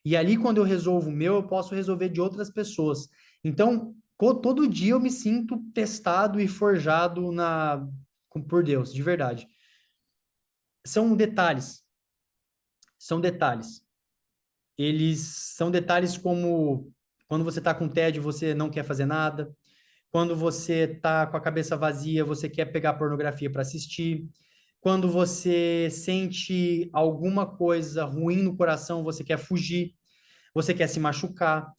E ali, quando eu resolvo o meu, eu posso resolver de outras pessoas. Então, todo dia eu me sinto testado e forjado por Deus, de verdade. São detalhes, são detalhes. Eles são detalhes como quando você está com tédio, você não quer fazer nada. Quando você está com a cabeça vazia, você quer pegar pornografia para assistir. Quando você sente alguma coisa ruim no coração, você quer fugir, você quer se machucar.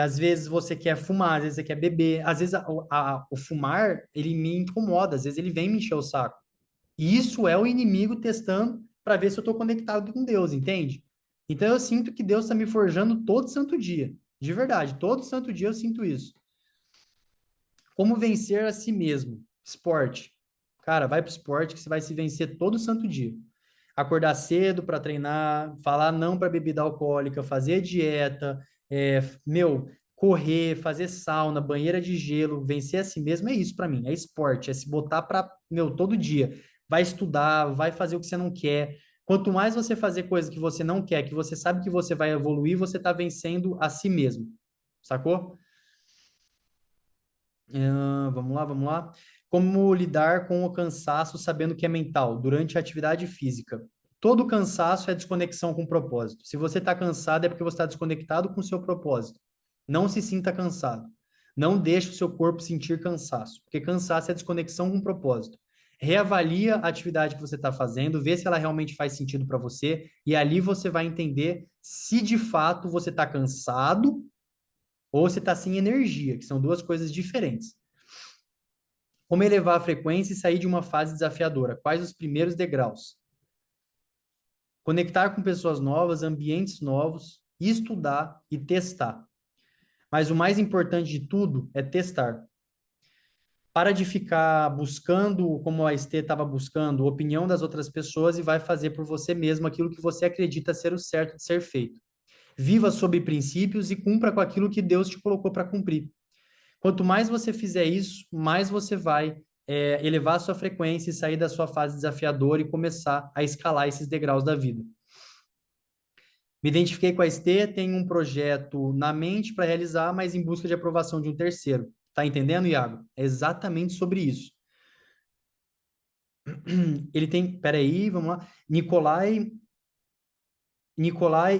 Às vezes você quer fumar, às vezes você quer beber. Às vezes o fumar, ele me incomoda, às vezes ele vem me encher o saco. E isso é o inimigo testando para ver se eu estou conectado com Deus, entende? Então eu sinto que Deus está me forjando todo santo dia. De verdade, todo santo dia eu sinto isso. Como vencer a si mesmo? Esporte. Cara, vai pro esporte que você vai se vencer todo santo dia. Acordar cedo para treinar, falar não para bebida alcoólica, fazer dieta, correr, fazer sauna, banheira de gelo, vencer a si mesmo é isso para mim, é esporte, é se botar para, todo dia. Vai estudar, vai fazer o que você não quer. Quanto mais você fazer coisas que você não quer, que você sabe que você vai evoluir, você está vencendo a si mesmo. Sacou? Vamos lá, vamos lá. Como lidar com o cansaço sabendo que é mental durante a atividade física? Todo cansaço é desconexão com o propósito. Se você está cansado, é porque você está desconectado com o seu propósito. Não se sinta cansado. Não deixe o seu corpo sentir cansaço, porque cansaço é desconexão com o propósito. reavalia a atividade que você está fazendo, vê se ela realmente faz sentido para você, e ali você vai entender se de fato você está cansado ou se está sem energia, que são duas coisas diferentes. Como elevar a frequência e sair de uma fase desafiadora? Quais os primeiros degraus? Conectar com pessoas novas, ambientes novos, estudar e testar. Mas o mais importante de tudo é testar. Para de ficar buscando, como a Estê estava buscando, a opinião das outras pessoas e vai fazer por você mesmo aquilo que você acredita ser o certo de ser feito. Viva sob princípios e cumpra com aquilo que Deus te colocou para cumprir. Quanto mais você fizer isso, mais você vai elevar a sua frequência e sair da sua fase desafiadora e começar a escalar esses degraus da vida. Me identifiquei com a Estê, tenho um projeto na mente para realizar, mas em busca de aprovação de um terceiro. Tá entendendo, Iago? É exatamente sobre isso. Ele tem, peraí, vamos lá. Nicolai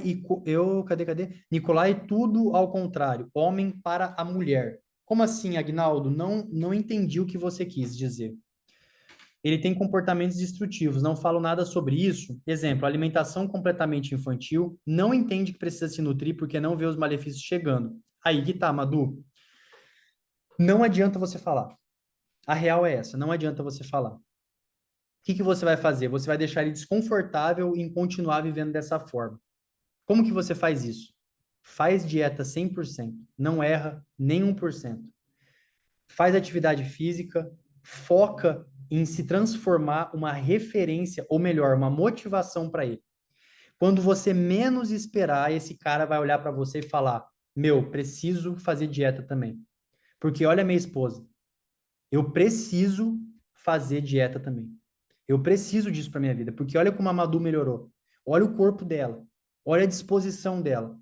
e cadê? Nicolai, tudo ao contrário, homem para a mulher. Como assim, Agnaldo? Não entendi o que você quis dizer. Ele tem comportamentos destrutivos, não falo nada sobre isso. Exemplo, alimentação completamente infantil, não entende que precisa se nutrir porque não vê os malefícios chegando. Aí que tá, Madu. Não adianta você falar. A real é essa, não adianta você falar. O que que você vai fazer? Você vai deixar ele desconfortável em continuar vivendo dessa forma. Como que você faz isso? Faz dieta 100%, não erra nem 1%. Faz atividade física, foca em se transformar uma referência, ou melhor, uma motivação para ele. Quando você menos esperar, esse cara vai olhar para você e falar: Meu, preciso fazer dieta também. Porque olha a minha esposa, eu preciso fazer dieta também. Eu preciso disso para minha vida, porque olha como a Madu melhorou. Olha o corpo dela, olha a disposição dela.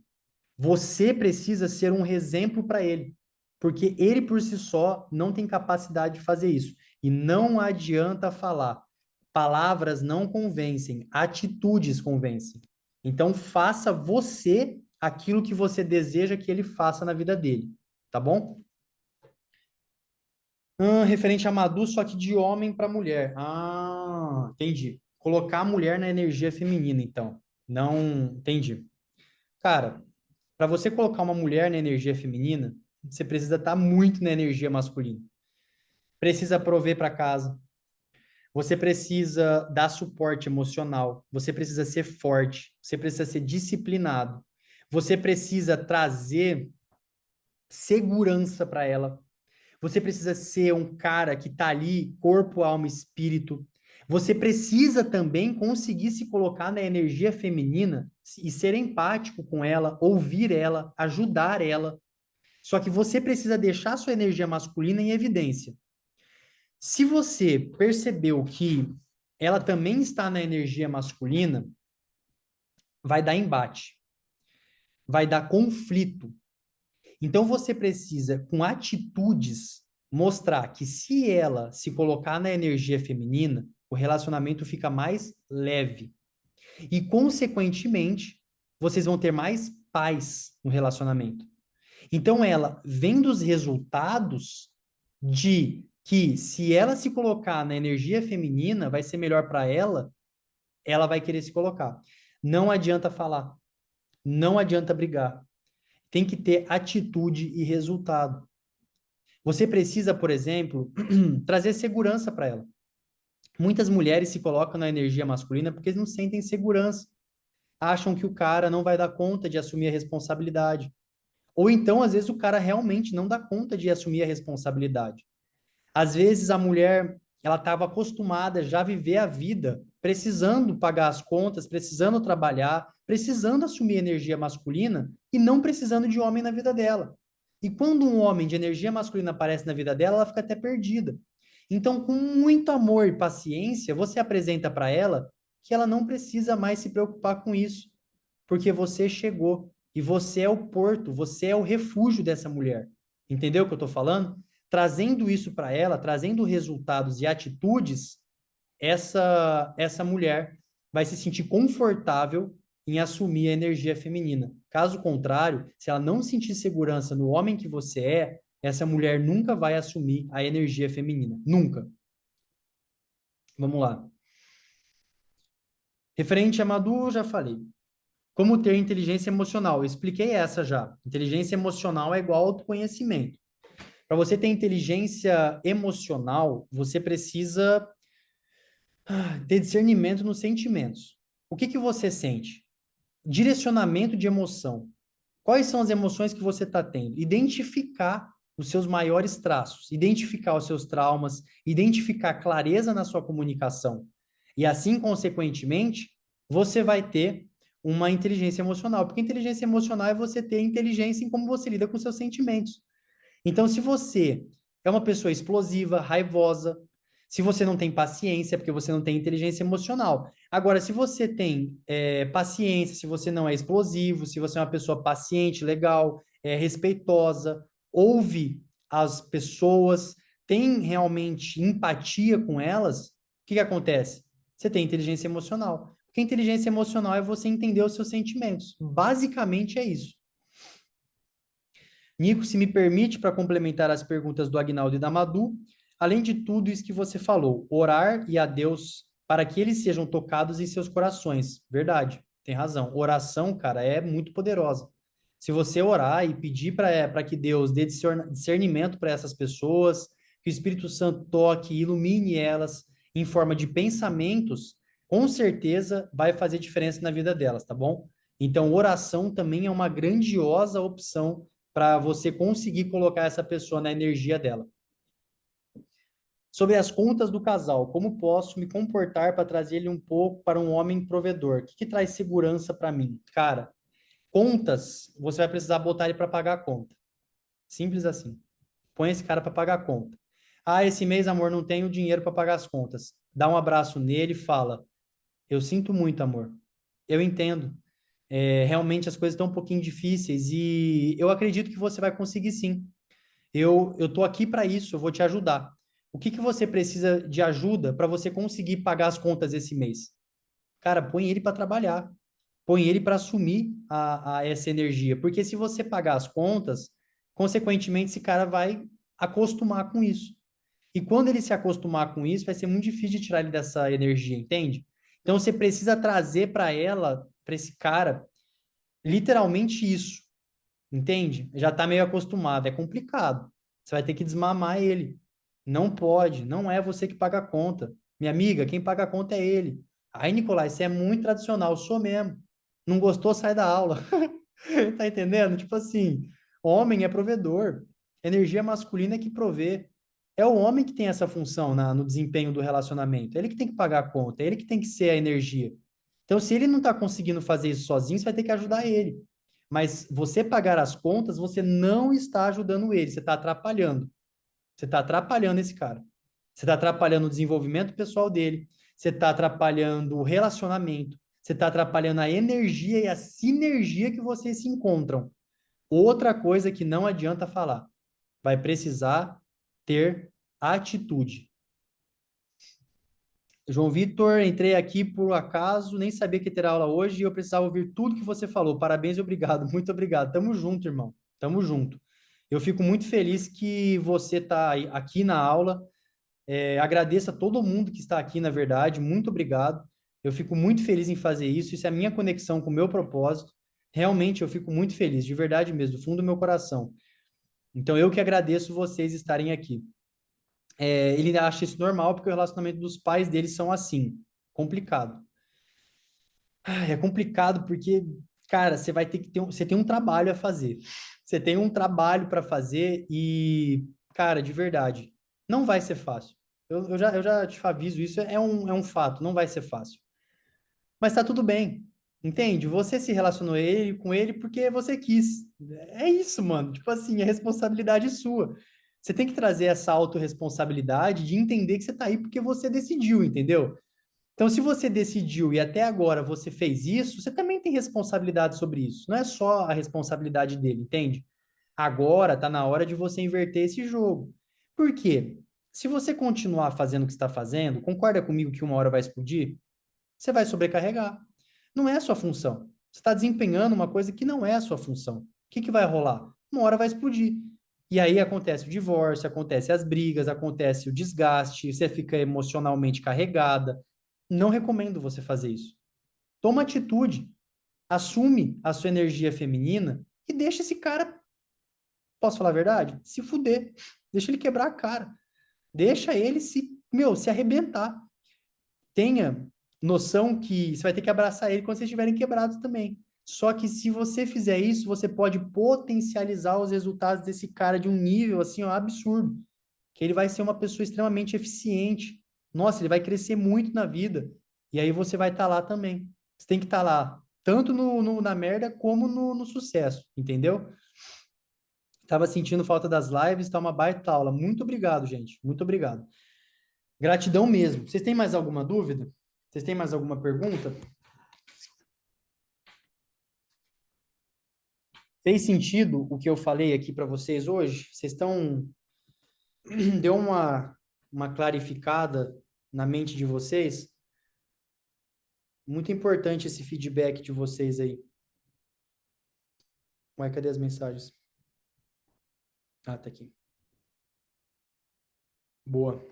Você precisa ser um exemplo para ele, porque ele por si só não tem capacidade de fazer isso. E não adianta falar. Palavras não convencem, atitudes convencem. Então faça você aquilo que você deseja que ele faça na vida dele, tá bom? Referente a Madu, só que de homem para mulher. Ah, entendi. Colocar a mulher na energia feminina, então. Não, entendi. Cara, para você colocar uma mulher na energia feminina, você precisa estar muito na energia masculina. Precisa prover para casa. Você precisa dar suporte emocional. Você precisa ser forte. Você precisa ser disciplinado. Você precisa trazer segurança para ela. Você precisa ser um cara que está ali, corpo, alma, espírito. Você precisa também conseguir se colocar na energia feminina e ser empático com ela, ouvir ela, ajudar ela. Só que você precisa deixar sua energia masculina em evidência. Se você percebeu que ela também está na energia masculina, vai dar embate, vai dar conflito. Então você precisa, com atitudes, mostrar que se ela se colocar na energia feminina, o relacionamento fica mais leve. E, consequentemente, vocês vão ter mais paz no relacionamento. Então, ela, vendo os resultados de que se ela se colocar na energia feminina, vai ser melhor para ela, ela vai querer se colocar. Não adianta falar, não adianta brigar. Tem que ter atitude e resultado. Você precisa, por exemplo, trazer segurança para ela. Muitas mulheres se colocam na energia masculina porque não sentem segurança. Acham que o cara não vai dar conta de assumir a responsabilidade. Ou então, às vezes, o cara realmente não dá conta de assumir a responsabilidade. Às vezes, a mulher, ela estava acostumada já a viver a vida, precisando pagar as contas, precisando trabalhar, precisando assumir energia masculina e não precisando de homem na vida dela. E quando um homem de energia masculina aparece na vida dela, ela fica até perdida. Então, com muito amor e paciência, você apresenta para ela que ela não precisa mais se preocupar com isso, porque você chegou e você é o porto, você é o refúgio dessa mulher. Entendeu o que eu estou falando? Trazendo isso para ela, trazendo resultados e atitudes, essa mulher vai se sentir confortável em assumir a energia feminina. Caso contrário, se ela não sentir segurança no homem que você é, essa mulher nunca vai assumir a energia feminina. Nunca. Vamos lá. Referente a Madu, já falei. Como ter inteligência emocional? Eu expliquei essa já. Inteligência emocional é igual autoconhecimento. Para você ter inteligência emocional, você precisa ter discernimento nos sentimentos. O que que você sente? Direcionamento de emoção. Quais são as emoções que você está tendo? Identificar os seus maiores traços, identificar os seus traumas, identificar clareza na sua comunicação. E assim, consequentemente, você vai ter uma inteligência emocional. Porque inteligência emocional é você ter inteligência em como você lida com seus sentimentos. Então, se você é uma pessoa explosiva, raivosa, se você não tem paciência, é porque você não tem inteligência emocional. Agora, se você tem paciência, se você não é explosivo, se você é uma pessoa paciente, legal, respeitosa, ouve as pessoas, tem realmente empatia com elas, o que que acontece? Você tem inteligência emocional. Porque inteligência emocional é você entender os seus sentimentos. Basicamente é isso. Nico, se me permite, para complementar as perguntas do Agnaldo e da Madu, além de tudo isso que você falou, orar e a Deus para que eles sejam tocados em seus corações. Verdade, tem razão. Oração, cara, é muito poderosa. Se você orar e pedir para que Deus dê discernimento para essas pessoas, que o Espírito Santo toque e ilumine elas em forma de pensamentos, com certeza vai fazer diferença na vida delas, tá bom? Então, oração também é uma grandiosa opção para você conseguir colocar essa pessoa na energia dela. Sobre as contas do casal, como posso me comportar para trazer ele um pouco para um homem provedor? O que, que traz segurança para mim? Cara, contas, você vai precisar botar ele para pagar a conta. Simples assim. Põe esse cara para pagar a conta. Ah, esse mês, amor, não tenho dinheiro para pagar as contas. Dá um abraço nele e fala: eu sinto muito, amor. Eu entendo. Realmente as coisas estão um pouquinho difíceis e eu acredito que você vai conseguir sim. Eu tô aqui para isso, eu vou te ajudar. O que que você precisa de ajuda para você conseguir pagar as contas esse mês? Cara, põe ele para trabalhar. Põe ele para assumir a essa energia. Porque se você pagar as contas, consequentemente, esse cara vai acostumar com isso. E quando ele se acostumar com isso, vai ser muito difícil de tirar ele dessa energia, entende? Então você precisa trazer para ela, para esse cara, literalmente isso. Entende? Já está meio acostumado, é complicado. Você vai ter que desmamar ele. Não pode, não é você que paga a conta. Minha amiga, quem paga a conta é ele. Aí, Nicolai, você é muito tradicional, sou mesmo. Não gostou, sai da aula. Tá entendendo? Tipo assim, homem é provedor. Energia masculina é que provê. É o homem que tem essa função no desempenho do relacionamento. É ele que tem que pagar a conta, é ele que tem que ser a energia. Então, se ele não está conseguindo fazer isso sozinho, você vai ter que ajudar ele. Mas você pagar as contas, você não está ajudando ele, você está atrapalhando. Você está atrapalhando esse cara. Você está atrapalhando o desenvolvimento pessoal dele, você está atrapalhando o relacionamento, você está atrapalhando a energia e a sinergia que vocês se encontram. Outra coisa que não adianta falar, vai precisar ter atitude. João Vitor, entrei aqui por acaso, nem sabia que terá aula hoje e eu precisava ouvir tudo que você falou. Parabéns e obrigado, muito obrigado. Tamo junto, irmão. Tamo junto. Eu fico muito feliz que você está aqui na aula. Agradeço a todo mundo que está aqui, na verdade. Muito obrigado. Eu fico muito feliz em fazer isso. Isso é a minha conexão com o meu propósito. Realmente, eu fico muito feliz, de verdade mesmo, do fundo do meu coração. Então, eu que agradeço vocês estarem aqui. Ele acha isso normal porque o relacionamento dos pais dele são assim, complicado. É complicado porque, cara, você vai ter que ter você tem um trabalho a fazer. Você tem um trabalho para fazer e, cara, de verdade, não vai ser fácil. Eu já te aviso, isso é um fato, não vai ser fácil. Mas tá tudo bem, entende? Você se relacionou com ele porque você quis. É isso, mano. Tipo assim, é responsabilidade sua. Você tem que trazer essa autorresponsabilidade de entender que você tá aí porque você decidiu, entendeu? Então, se você decidiu e até agora você fez isso, você também tem responsabilidade sobre isso. Não é só a responsabilidade dele, entende? Agora está na hora de você inverter esse jogo. Por quê? Se você continuar fazendo o que está fazendo, concorda comigo que uma hora vai explodir? Você vai sobrecarregar. Não é a sua função. Você está desempenhando uma coisa que não é a sua função. O que que vai rolar? Uma hora vai explodir. E aí acontece o divórcio, acontece as brigas, acontece o desgaste, você fica emocionalmente carregada. Não recomendo você fazer isso. Toma atitude, assume a sua energia feminina e deixa esse cara, posso falar a verdade? Se fuder. Deixa ele quebrar a cara. Deixa ele se arrebentar. Tenha noção que você vai ter que abraçar ele quando vocês estiverem quebrados também. Só que se você fizer isso, você pode potencializar os resultados desse cara de um nível assim, ó, absurdo. Que ele vai ser uma pessoa extremamente eficiente. Nossa, ele vai crescer muito na vida. E aí você vai estar lá também. Você tem que estar lá, tanto na merda como no sucesso, entendeu? Tava sentindo falta das lives, tá uma baita aula. Muito obrigado, gente. Muito obrigado. Gratidão mesmo. Vocês têm mais alguma dúvida? Vocês têm mais alguma pergunta? Fez sentido o que eu falei aqui para vocês hoje? Vocês estão. Deu uma clarificada na mente de vocês? Muito importante esse feedback de vocês aí. Ué, cadê as mensagens? Ah, tá aqui. Boa.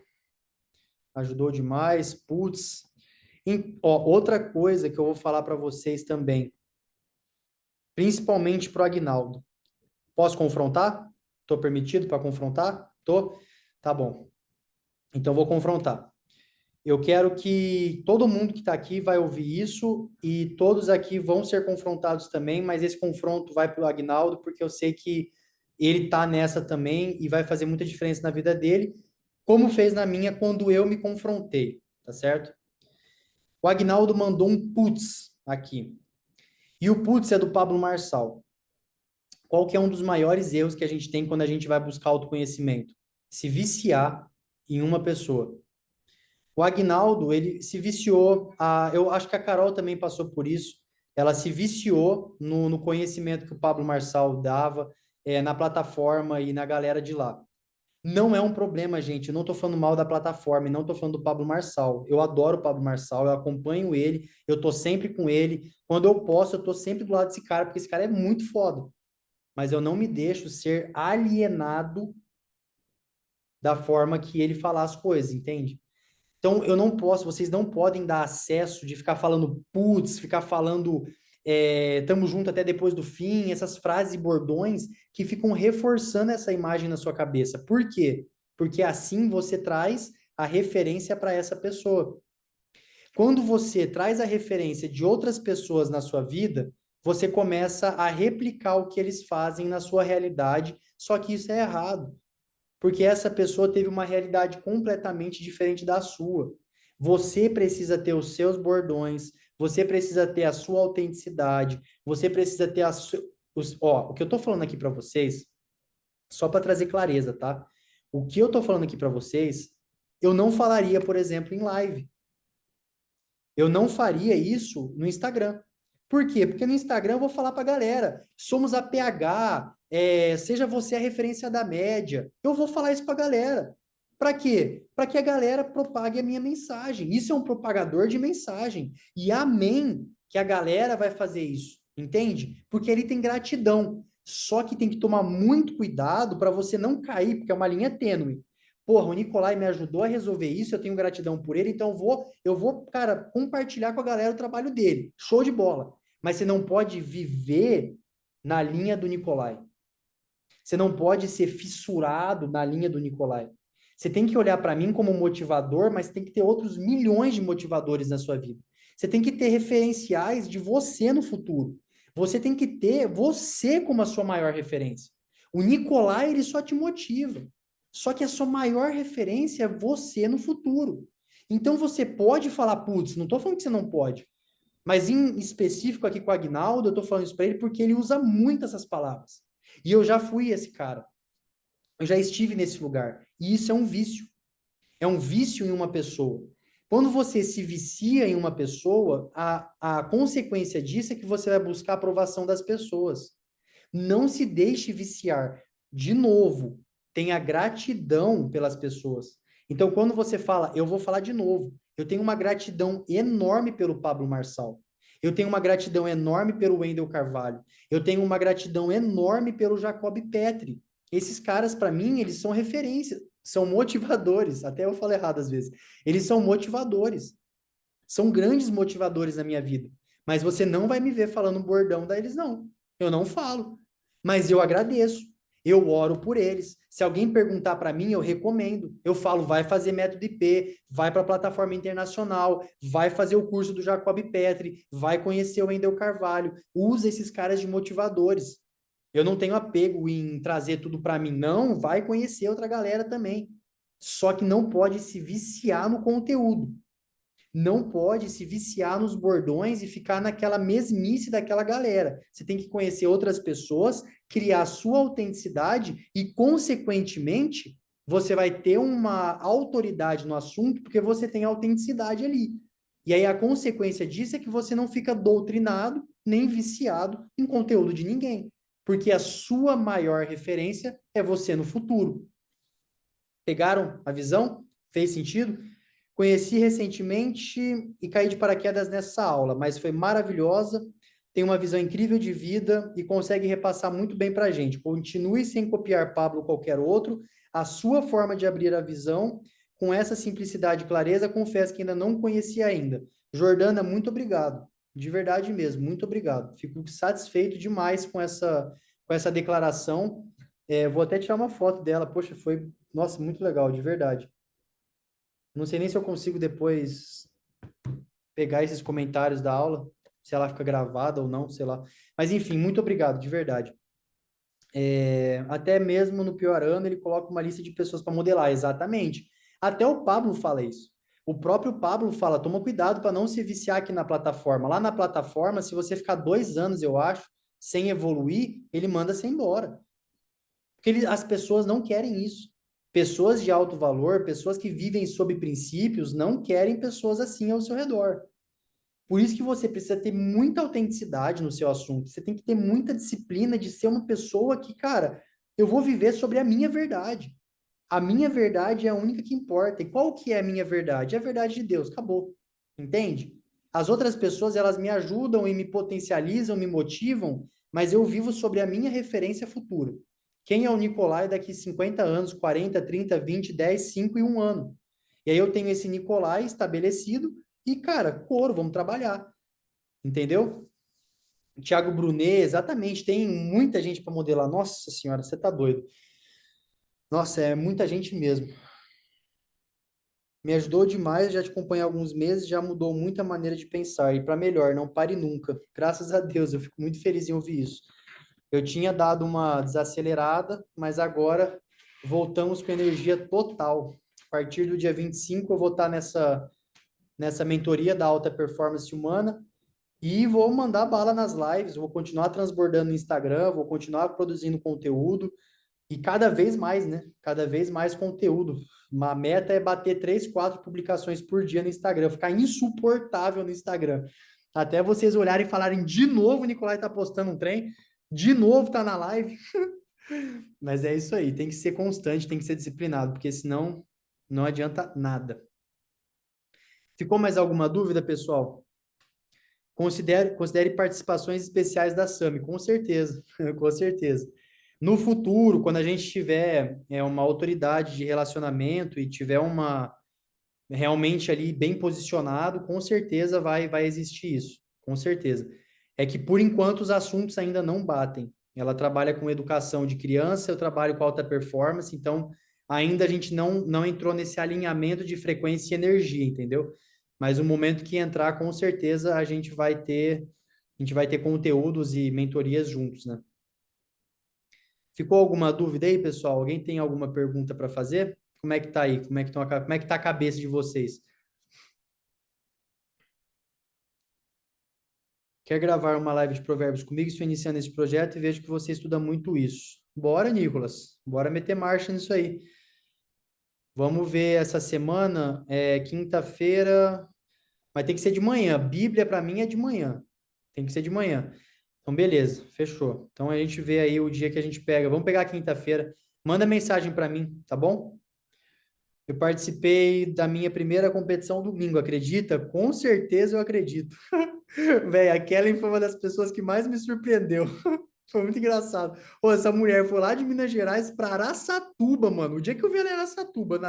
Ajudou demais. Putz. Ó, outra coisa que eu vou falar para vocês também, principalmente pro Agnaldo. Posso confrontar? Tô permitido para confrontar? Tô? Tá bom. Então vou confrontar. Eu quero que todo mundo que está aqui vai ouvir isso e todos aqui vão ser confrontados também, mas esse confronto vai para o Agnaldo, porque eu sei que ele está nessa também e vai fazer muita diferença na vida dele, como fez na minha quando eu me confrontei, tá certo? O Agnaldo mandou um putz aqui. E o putz é do Pablo Marçal. Qual que é um dos maiores erros que a gente tem quando a gente vai buscar autoconhecimento? Se viciar em uma pessoa. O Agnaldo, ele se viciou, eu acho que a Carol também passou por isso, ela se viciou no conhecimento que o Pablo Marçal dava, na plataforma e na galera de lá. Não é um problema, gente, eu não estou falando mal da plataforma e não estou falando do Pablo Marçal. Eu adoro o Pablo Marçal, eu acompanho ele, eu estou sempre com ele. Quando eu posso, eu estou sempre do lado desse cara, porque esse cara é muito foda. Mas eu não me deixo ser alienado da forma que ele fala as coisas, entende? Então, eu não posso, vocês não podem dar acesso de ficar falando putz, ficar falando tamo junto até depois do fim, essas frases e bordões que ficam reforçando essa imagem na sua cabeça. Por quê? Porque assim você traz a referência para essa pessoa. Quando você traz a referência de outras pessoas na sua vida, você começa a replicar o que eles fazem na sua realidade, só que isso é errado porque essa pessoa teve uma realidade completamente diferente da sua. Você precisa ter os seus bordões, você precisa ter a sua autenticidade, você precisa ter o que eu tô falando aqui para vocês, só para trazer clareza, tá? O que eu tô falando aqui para vocês, eu não falaria, por exemplo, em live. Eu não faria isso no Instagram. Por quê? Porque no Instagram eu vou falar para a galera, somos a PH, seja você a referência da média. Eu vou falar isso para a galera. Para quê? Para que a galera propague a minha mensagem. Isso é um propagador de mensagem. E amém que a galera vai fazer isso, entende? Porque ele tem gratidão. Só que tem que tomar muito cuidado para você não cair, porque é uma linha tênue. Porra, o Nicolai me ajudou a resolver isso, eu tenho gratidão por ele, então eu vou, cara, compartilhar com a galera o trabalho dele. Show de bola. Mas você não pode viver na linha do Nicolai. Você não pode ser fissurado na linha do Nicolai. Você tem que olhar para mim como motivador, mas tem que ter outros milhões de motivadores na sua vida. Você tem que ter referenciais de você no futuro. Você tem que ter você como a sua maior referência. O Nicolai, ele só te motiva. Só que a sua maior referência é você no futuro. Então você pode falar, putz, não estou falando que você não pode. Mas em específico aqui com o Agnaldo, eu estou falando isso para ele porque ele usa muito essas palavras. E eu já fui esse cara. Eu já estive nesse lugar. E isso é um vício. É um vício em uma pessoa. Quando você se vicia em uma pessoa, a consequência disso é que você vai buscar a aprovação das pessoas. Não se deixe viciar. De novo, tenha gratidão pelas pessoas. Então, quando você fala, eu vou falar de novo, eu tenho uma gratidão enorme pelo Pablo Marçal. Eu tenho uma gratidão enorme pelo Wendel Carvalho. Eu tenho uma gratidão enorme pelo Jacob Petri. Esses caras, para mim, eles são referência, são motivadores. Até eu falo errado às vezes. Eles são motivadores. São grandes motivadores na minha vida. Mas você não vai me ver falando bordão deles, não. Eu não falo. Mas eu agradeço. Eu oro por eles. Se alguém perguntar para mim, eu recomendo. Eu falo, vai fazer método IP, vai para a plataforma internacional, vai fazer o curso do Jacob Petri, vai conhecer o Wendel Carvalho. Usa esses caras de motivadores. Eu não tenho apego em trazer tudo para mim, não. Vai conhecer outra galera também. Só que não pode se viciar no conteúdo. Não pode se viciar nos bordões e ficar naquela mesmice daquela galera. Você tem que conhecer outras pessoas, criar sua autenticidade e, consequentemente, você vai ter uma autoridade no assunto porque você tem autenticidade ali. E aí a consequência disso é que você não fica doutrinado nem viciado em conteúdo de ninguém, porque a sua maior referência é você no futuro. Pegaram a visão? Fez sentido? Conheci recentemente e caí de paraquedas nessa aula, mas foi maravilhosa, tem uma visão incrível de vida e consegue repassar muito bem para a gente. Continue sem copiar Pablo ou qualquer outro, a sua forma de abrir a visão, com essa simplicidade e clareza, confesso que ainda não conhecia ainda. Jordana, muito obrigado, de verdade mesmo, muito obrigado. Fico satisfeito demais com essa declaração. Vou até tirar uma foto dela, poxa, foi, nossa, muito legal, de verdade. Não sei nem se eu consigo depois pegar esses comentários da aula, se ela fica gravada ou não, sei lá. Mas enfim, muito obrigado, de verdade. Até mesmo no pior ano ele coloca uma lista de pessoas para modelar, exatamente. Até o Pablo fala isso. O próprio Pablo fala, toma cuidado para não se viciar aqui na plataforma. Lá na plataforma, se você ficar 2 anos, eu acho, sem evoluir, ele manda você embora. Porque as pessoas não querem isso. Pessoas de alto valor, pessoas que vivem sob princípios, não querem pessoas assim ao seu redor. Por isso que você precisa ter muita autenticidade no seu assunto. Você tem que ter muita disciplina de ser uma pessoa que, cara, eu vou viver sobre a minha verdade. A minha verdade é a única que importa. E qual que é a minha verdade? É a verdade de Deus. Acabou. Entende? As outras pessoas, elas me ajudam e me potencializam, me motivam, mas eu vivo sobre a minha referência futura. Quem é o Nicolai daqui 50 anos, 40, 30, 20, 10, 5 e 1 ano? E aí eu tenho esse Nicolai estabelecido e, cara, couro, vamos trabalhar. Entendeu? Tiago Brunet, exatamente, tem muita gente para modelar. Nossa senhora, você tá doido. Nossa, é muita gente mesmo. Me ajudou demais, já te acompanho há alguns meses, já mudou muito a maneira de pensar. E para melhor, não pare nunca. Graças a Deus, eu fico muito feliz em ouvir isso. Eu tinha dado uma desacelerada, mas agora voltamos com energia total. A partir do dia 25, eu vou estar nessa mentoria da alta performance humana e vou mandar bala nas lives, vou continuar transbordando no Instagram, vou continuar produzindo conteúdo. E cada vez mais, né? Cada vez mais conteúdo. Uma meta é bater 3, 4 publicações por dia no Instagram, ficar insuportável no Instagram. Até vocês olharem e falarem, de novo o Nicolai tá postando um trem, de novo tá na live. Mas é isso aí, tem que ser constante, tem que ser disciplinado, porque senão não adianta nada. Ficou mais alguma dúvida, pessoal? Considere participações especiais da SAMI, com certeza, com certeza. No futuro, quando a gente tiver uma autoridade de relacionamento e tiver uma realmente ali bem posicionado, com certeza vai existir isso, com certeza. É que por enquanto os assuntos ainda não batem. Ela trabalha com educação de criança, eu trabalho com alta performance, então ainda a gente não entrou nesse alinhamento de frequência e energia, entendeu? Mas o momento que entrar, com certeza a gente vai ter conteúdos e mentorias juntos, né? Ficou alguma dúvida aí, pessoal? Alguém tem alguma pergunta para fazer? Como é que tá aí? Como é que tá a cabeça de vocês? Quer gravar uma live de provérbios comigo? Estou iniciando esse projeto e vejo que você estuda muito isso. Bora, Nicolas. Bora meter marcha nisso aí. Vamos ver essa semana, quinta-feira, vai ter que ser de manhã. Bíblia para mim é de manhã. Tem que ser de manhã. Então, beleza, fechou. Então a gente vê aí o dia que a gente pega. Vamos pegar quinta-feira. Manda mensagem para mim, tá bom? Eu participei da minha primeira competição domingo, acredita? Com certeza eu acredito. Véi, a Kellen foi uma das pessoas que mais me surpreendeu. Foi muito engraçado. Ô, essa mulher foi lá de Minas Gerais para Araçatuba, mano. O dia que eu vi ela em Araçatuba,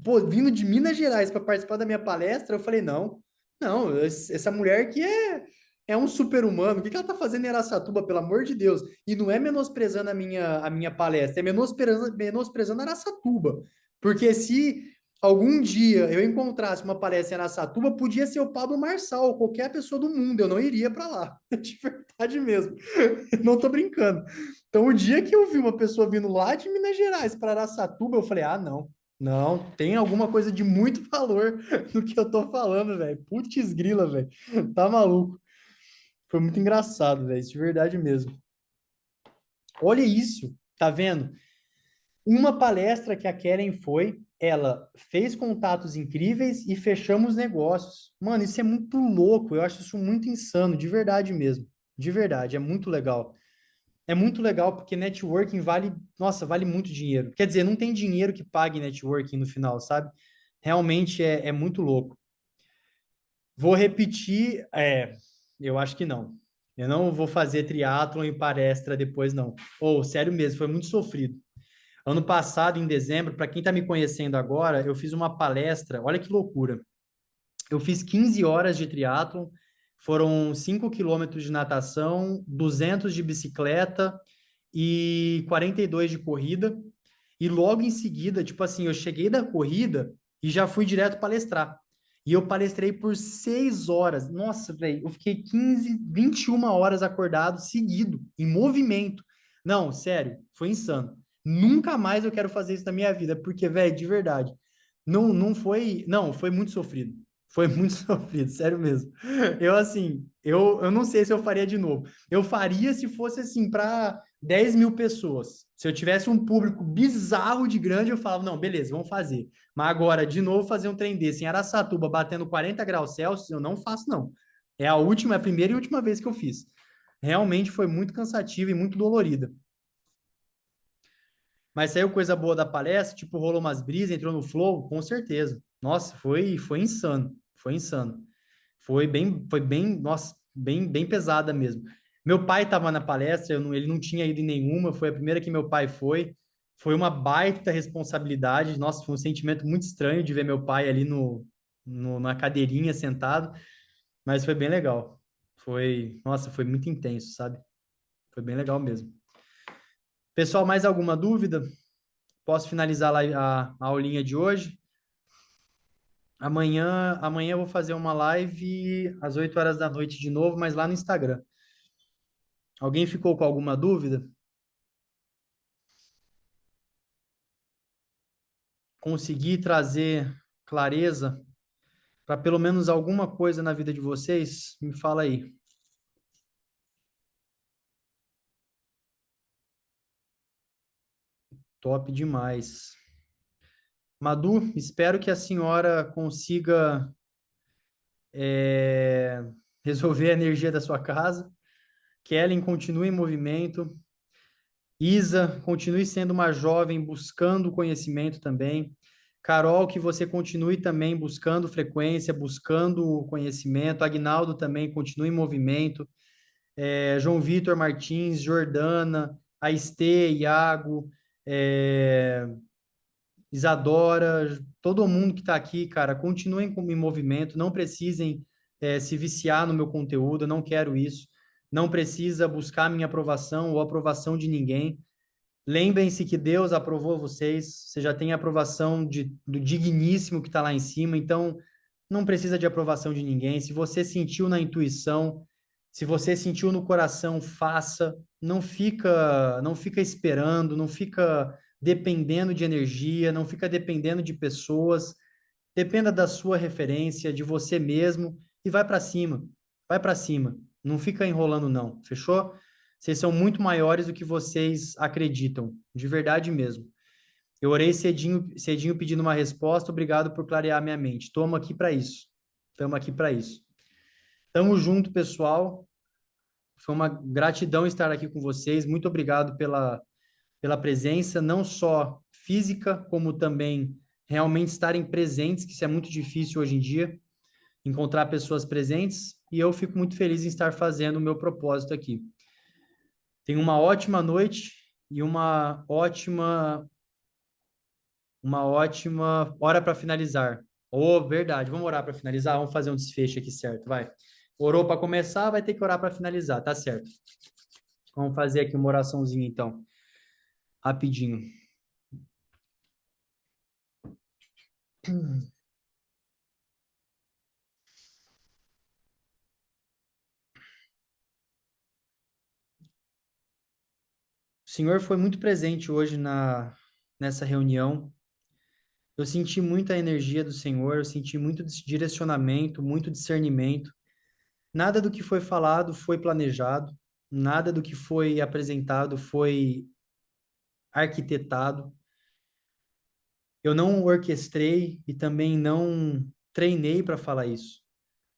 pô, vindo de Minas Gerais para participar da minha palestra, eu falei, não, não, essa mulher aqui é um super-humano. O que que ela tá fazendo em Araçatuba, pelo amor de Deus? E não é menosprezando a minha palestra, é menosprezando Araçatuba. Porque se algum dia eu encontrasse uma palestra em Araçatuba, podia ser o Pablo Marçal, ou qualquer pessoa do mundo, eu não iria para lá. De verdade mesmo. Não tô brincando. Então, o dia que eu vi uma pessoa vindo lá de Minas Gerais para Araçatuba, eu falei: ah, não. Não, tem alguma coisa de muito valor no que eu tô falando, velho. Putz grila, velho. Tá maluco. Foi muito engraçado, velho. De verdade mesmo. Olha isso, tá vendo? Uma palestra que a Keren foi, ela fez contatos incríveis e fechamos negócios. Mano, isso é muito louco. Eu acho isso muito insano, de verdade mesmo. De verdade, é muito legal. É muito legal porque networking vale, nossa, vale muito dinheiro. Quer dizer, não tem dinheiro que pague networking no final, sabe? Realmente é muito louco. Vou repetir, eu acho que não. Eu não vou fazer triatlon e palestra depois, não. Ou, sério mesmo, foi muito sofrido. Ano passado, em dezembro, para quem está me conhecendo agora, eu fiz uma palestra, olha que loucura. Eu fiz 15 horas de triatlon, foram 5 quilômetros de natação, 200 de bicicleta e 42 de corrida. E logo em seguida, tipo assim, eu cheguei da corrida e já fui direto palestrar. E eu palestrei por 6 horas. Nossa, velho, eu fiquei 15, 21 horas acordado, seguido, em movimento. Não, sério, foi insano. Nunca mais eu quero fazer isso na minha vida, porque, velho, de verdade, não foi muito sofrido. Foi muito sofrido, sério mesmo. Eu não sei se eu faria de novo. Eu faria se fosse assim, para 10 mil pessoas. Se eu tivesse um público bizarro de grande, eu falava, não, beleza, vamos fazer. Mas agora, de novo, fazer um trem desse em Araçatuba, batendo 40 graus Celsius, eu não faço, não. É a primeira e última vez que eu fiz. Realmente foi muito cansativa e muito dolorida. Mas saiu coisa boa da palestra, tipo, rolou umas brisas, entrou no flow, com certeza. Nossa, foi insano. Foi insano. Foi bem, nossa, bem pesada mesmo. Meu pai estava na palestra, ele não tinha ido em nenhuma, foi a primeira que meu pai foi. Foi uma baita responsabilidade. Nossa, foi um sentimento muito estranho de ver meu pai ali na cadeirinha sentado, mas foi bem legal. Nossa, foi muito intenso, sabe? Foi bem legal mesmo. Pessoal, mais alguma dúvida? Posso finalizar a aulinha de hoje? Amanhã eu vou fazer uma live às 8 horas da noite de novo, mas lá no Instagram. Alguém ficou com alguma dúvida? Consegui trazer clareza para pelo menos alguma coisa na vida de vocês? Me fala aí. Top demais. Madu, espero que a senhora consiga é, resolver a energia da sua casa. Kellen, continue em movimento. Isa, continue sendo uma jovem buscando conhecimento também. Carol, que você continue também buscando frequência, buscando conhecimento. Agnaldo também continue em movimento. João Vitor Martins, Jordana, Aistê, Iago, é, Isadora, todo mundo que está aqui, cara, continuem em movimento, não precisem se viciar no meu conteúdo, eu não quero isso. Não precisa buscar minha aprovação ou aprovação de ninguém. Lembrem-se que Deus aprovou vocês, você já tem a aprovação do digníssimo que está lá em cima, então não precisa de aprovação de ninguém. Se você sentiu na intuição, se você sentiu no coração, faça. Não fica esperando, não fica dependendo de energia, não fica dependendo de pessoas. Dependa da sua referência, de você mesmo e vai para cima. Vai para cima. Não fica enrolando não. Fechou? Vocês são muito maiores do que vocês acreditam, de verdade mesmo. Eu orei cedinho, cedinho pedindo uma resposta. Obrigado por clarear minha mente. Estamos aqui para isso. Estamos aqui para isso. Tamo junto, pessoal. Foi uma gratidão estar aqui com vocês. Muito obrigado pela presença, não só física, como também realmente estarem presentes, que isso é muito difícil hoje em dia, encontrar pessoas presentes. E eu fico muito feliz em estar fazendo o meu propósito aqui. Tenha uma ótima noite e uma ótima hora para finalizar. Oh, verdade. Vamos orar para finalizar? Vamos fazer um desfecho aqui certo, vai. Orou para começar, vai ter que orar para finalizar, tá certo. Vamos fazer aqui uma oraçãozinha então, rapidinho. O Senhor foi muito presente hoje nessa reunião. Eu senti muita energia do Senhor, eu senti muito direcionamento, muito discernimento. Nada do que foi falado foi planejado, nada do que foi apresentado foi arquitetado. Eu não orquestrei e também não treinei para falar isso.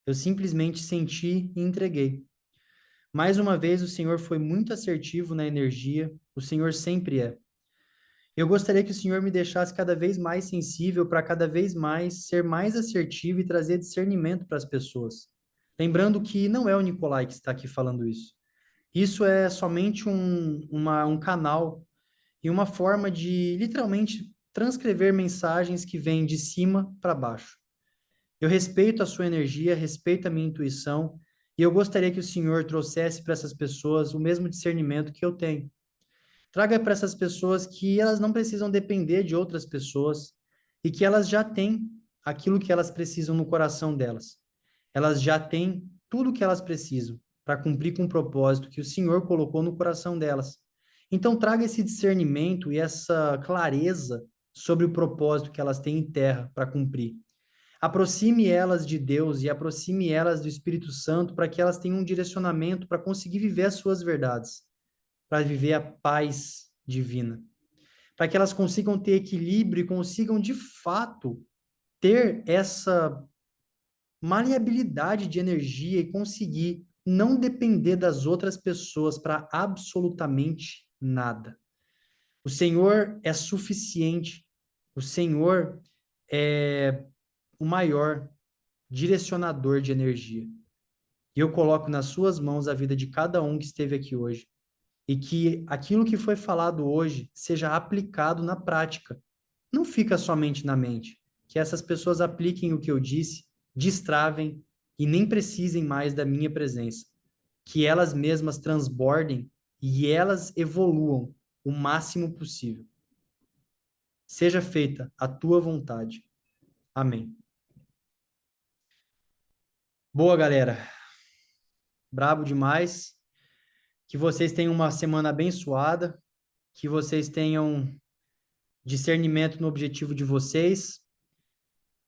Eu simplesmente senti e entreguei. Mais uma vez, o Senhor foi muito assertivo na energia, o Senhor sempre é. Eu gostaria que o Senhor me deixasse cada vez mais sensível para cada vez mais ser mais assertivo e trazer discernimento para as pessoas. Lembrando que não é o Nicolai que está aqui falando isso. Isso é somente um canal e uma forma de literalmente transcrever mensagens que vêm de cima para baixo. Eu respeito a sua energia, respeito a minha intuição, e eu gostaria que o Senhor trouxesse para essas pessoas o mesmo discernimento que eu tenho. Traga para essas pessoas que elas não precisam depender de outras pessoas e que elas já têm aquilo que elas precisam no coração delas. Elas já têm tudo o que elas precisam para cumprir com o propósito que o Senhor colocou no coração delas. Então, traga esse discernimento e essa clareza sobre o propósito que elas têm em terra para cumprir. Aproxime elas de Deus e aproxime elas do Espírito Santo para que elas tenham um direcionamento para conseguir viver as suas verdades, para viver a paz divina, para que elas consigam ter equilíbrio e consigam de fato ter essa maleabilidade de energia e conseguir não depender das outras pessoas para absolutamente nada. O Senhor é suficiente. O Senhor é o maior direcionador de energia. E eu coloco nas suas mãos a vida de cada um que esteve aqui hoje. E que aquilo que foi falado hoje seja aplicado na prática. Não fica somente na mente. Que essas pessoas apliquem o que eu disse, destravem e nem precisem mais da minha presença. Que elas mesmas transbordem e elas evoluam o máximo possível. Seja feita a tua vontade. Amém. Boa, galera. Brabo demais. Que vocês tenham uma semana abençoada. Que vocês tenham discernimento no objetivo de vocês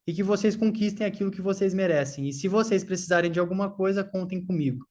e que vocês conquistem aquilo que vocês merecem. E se vocês precisarem de alguma coisa, contem comigo.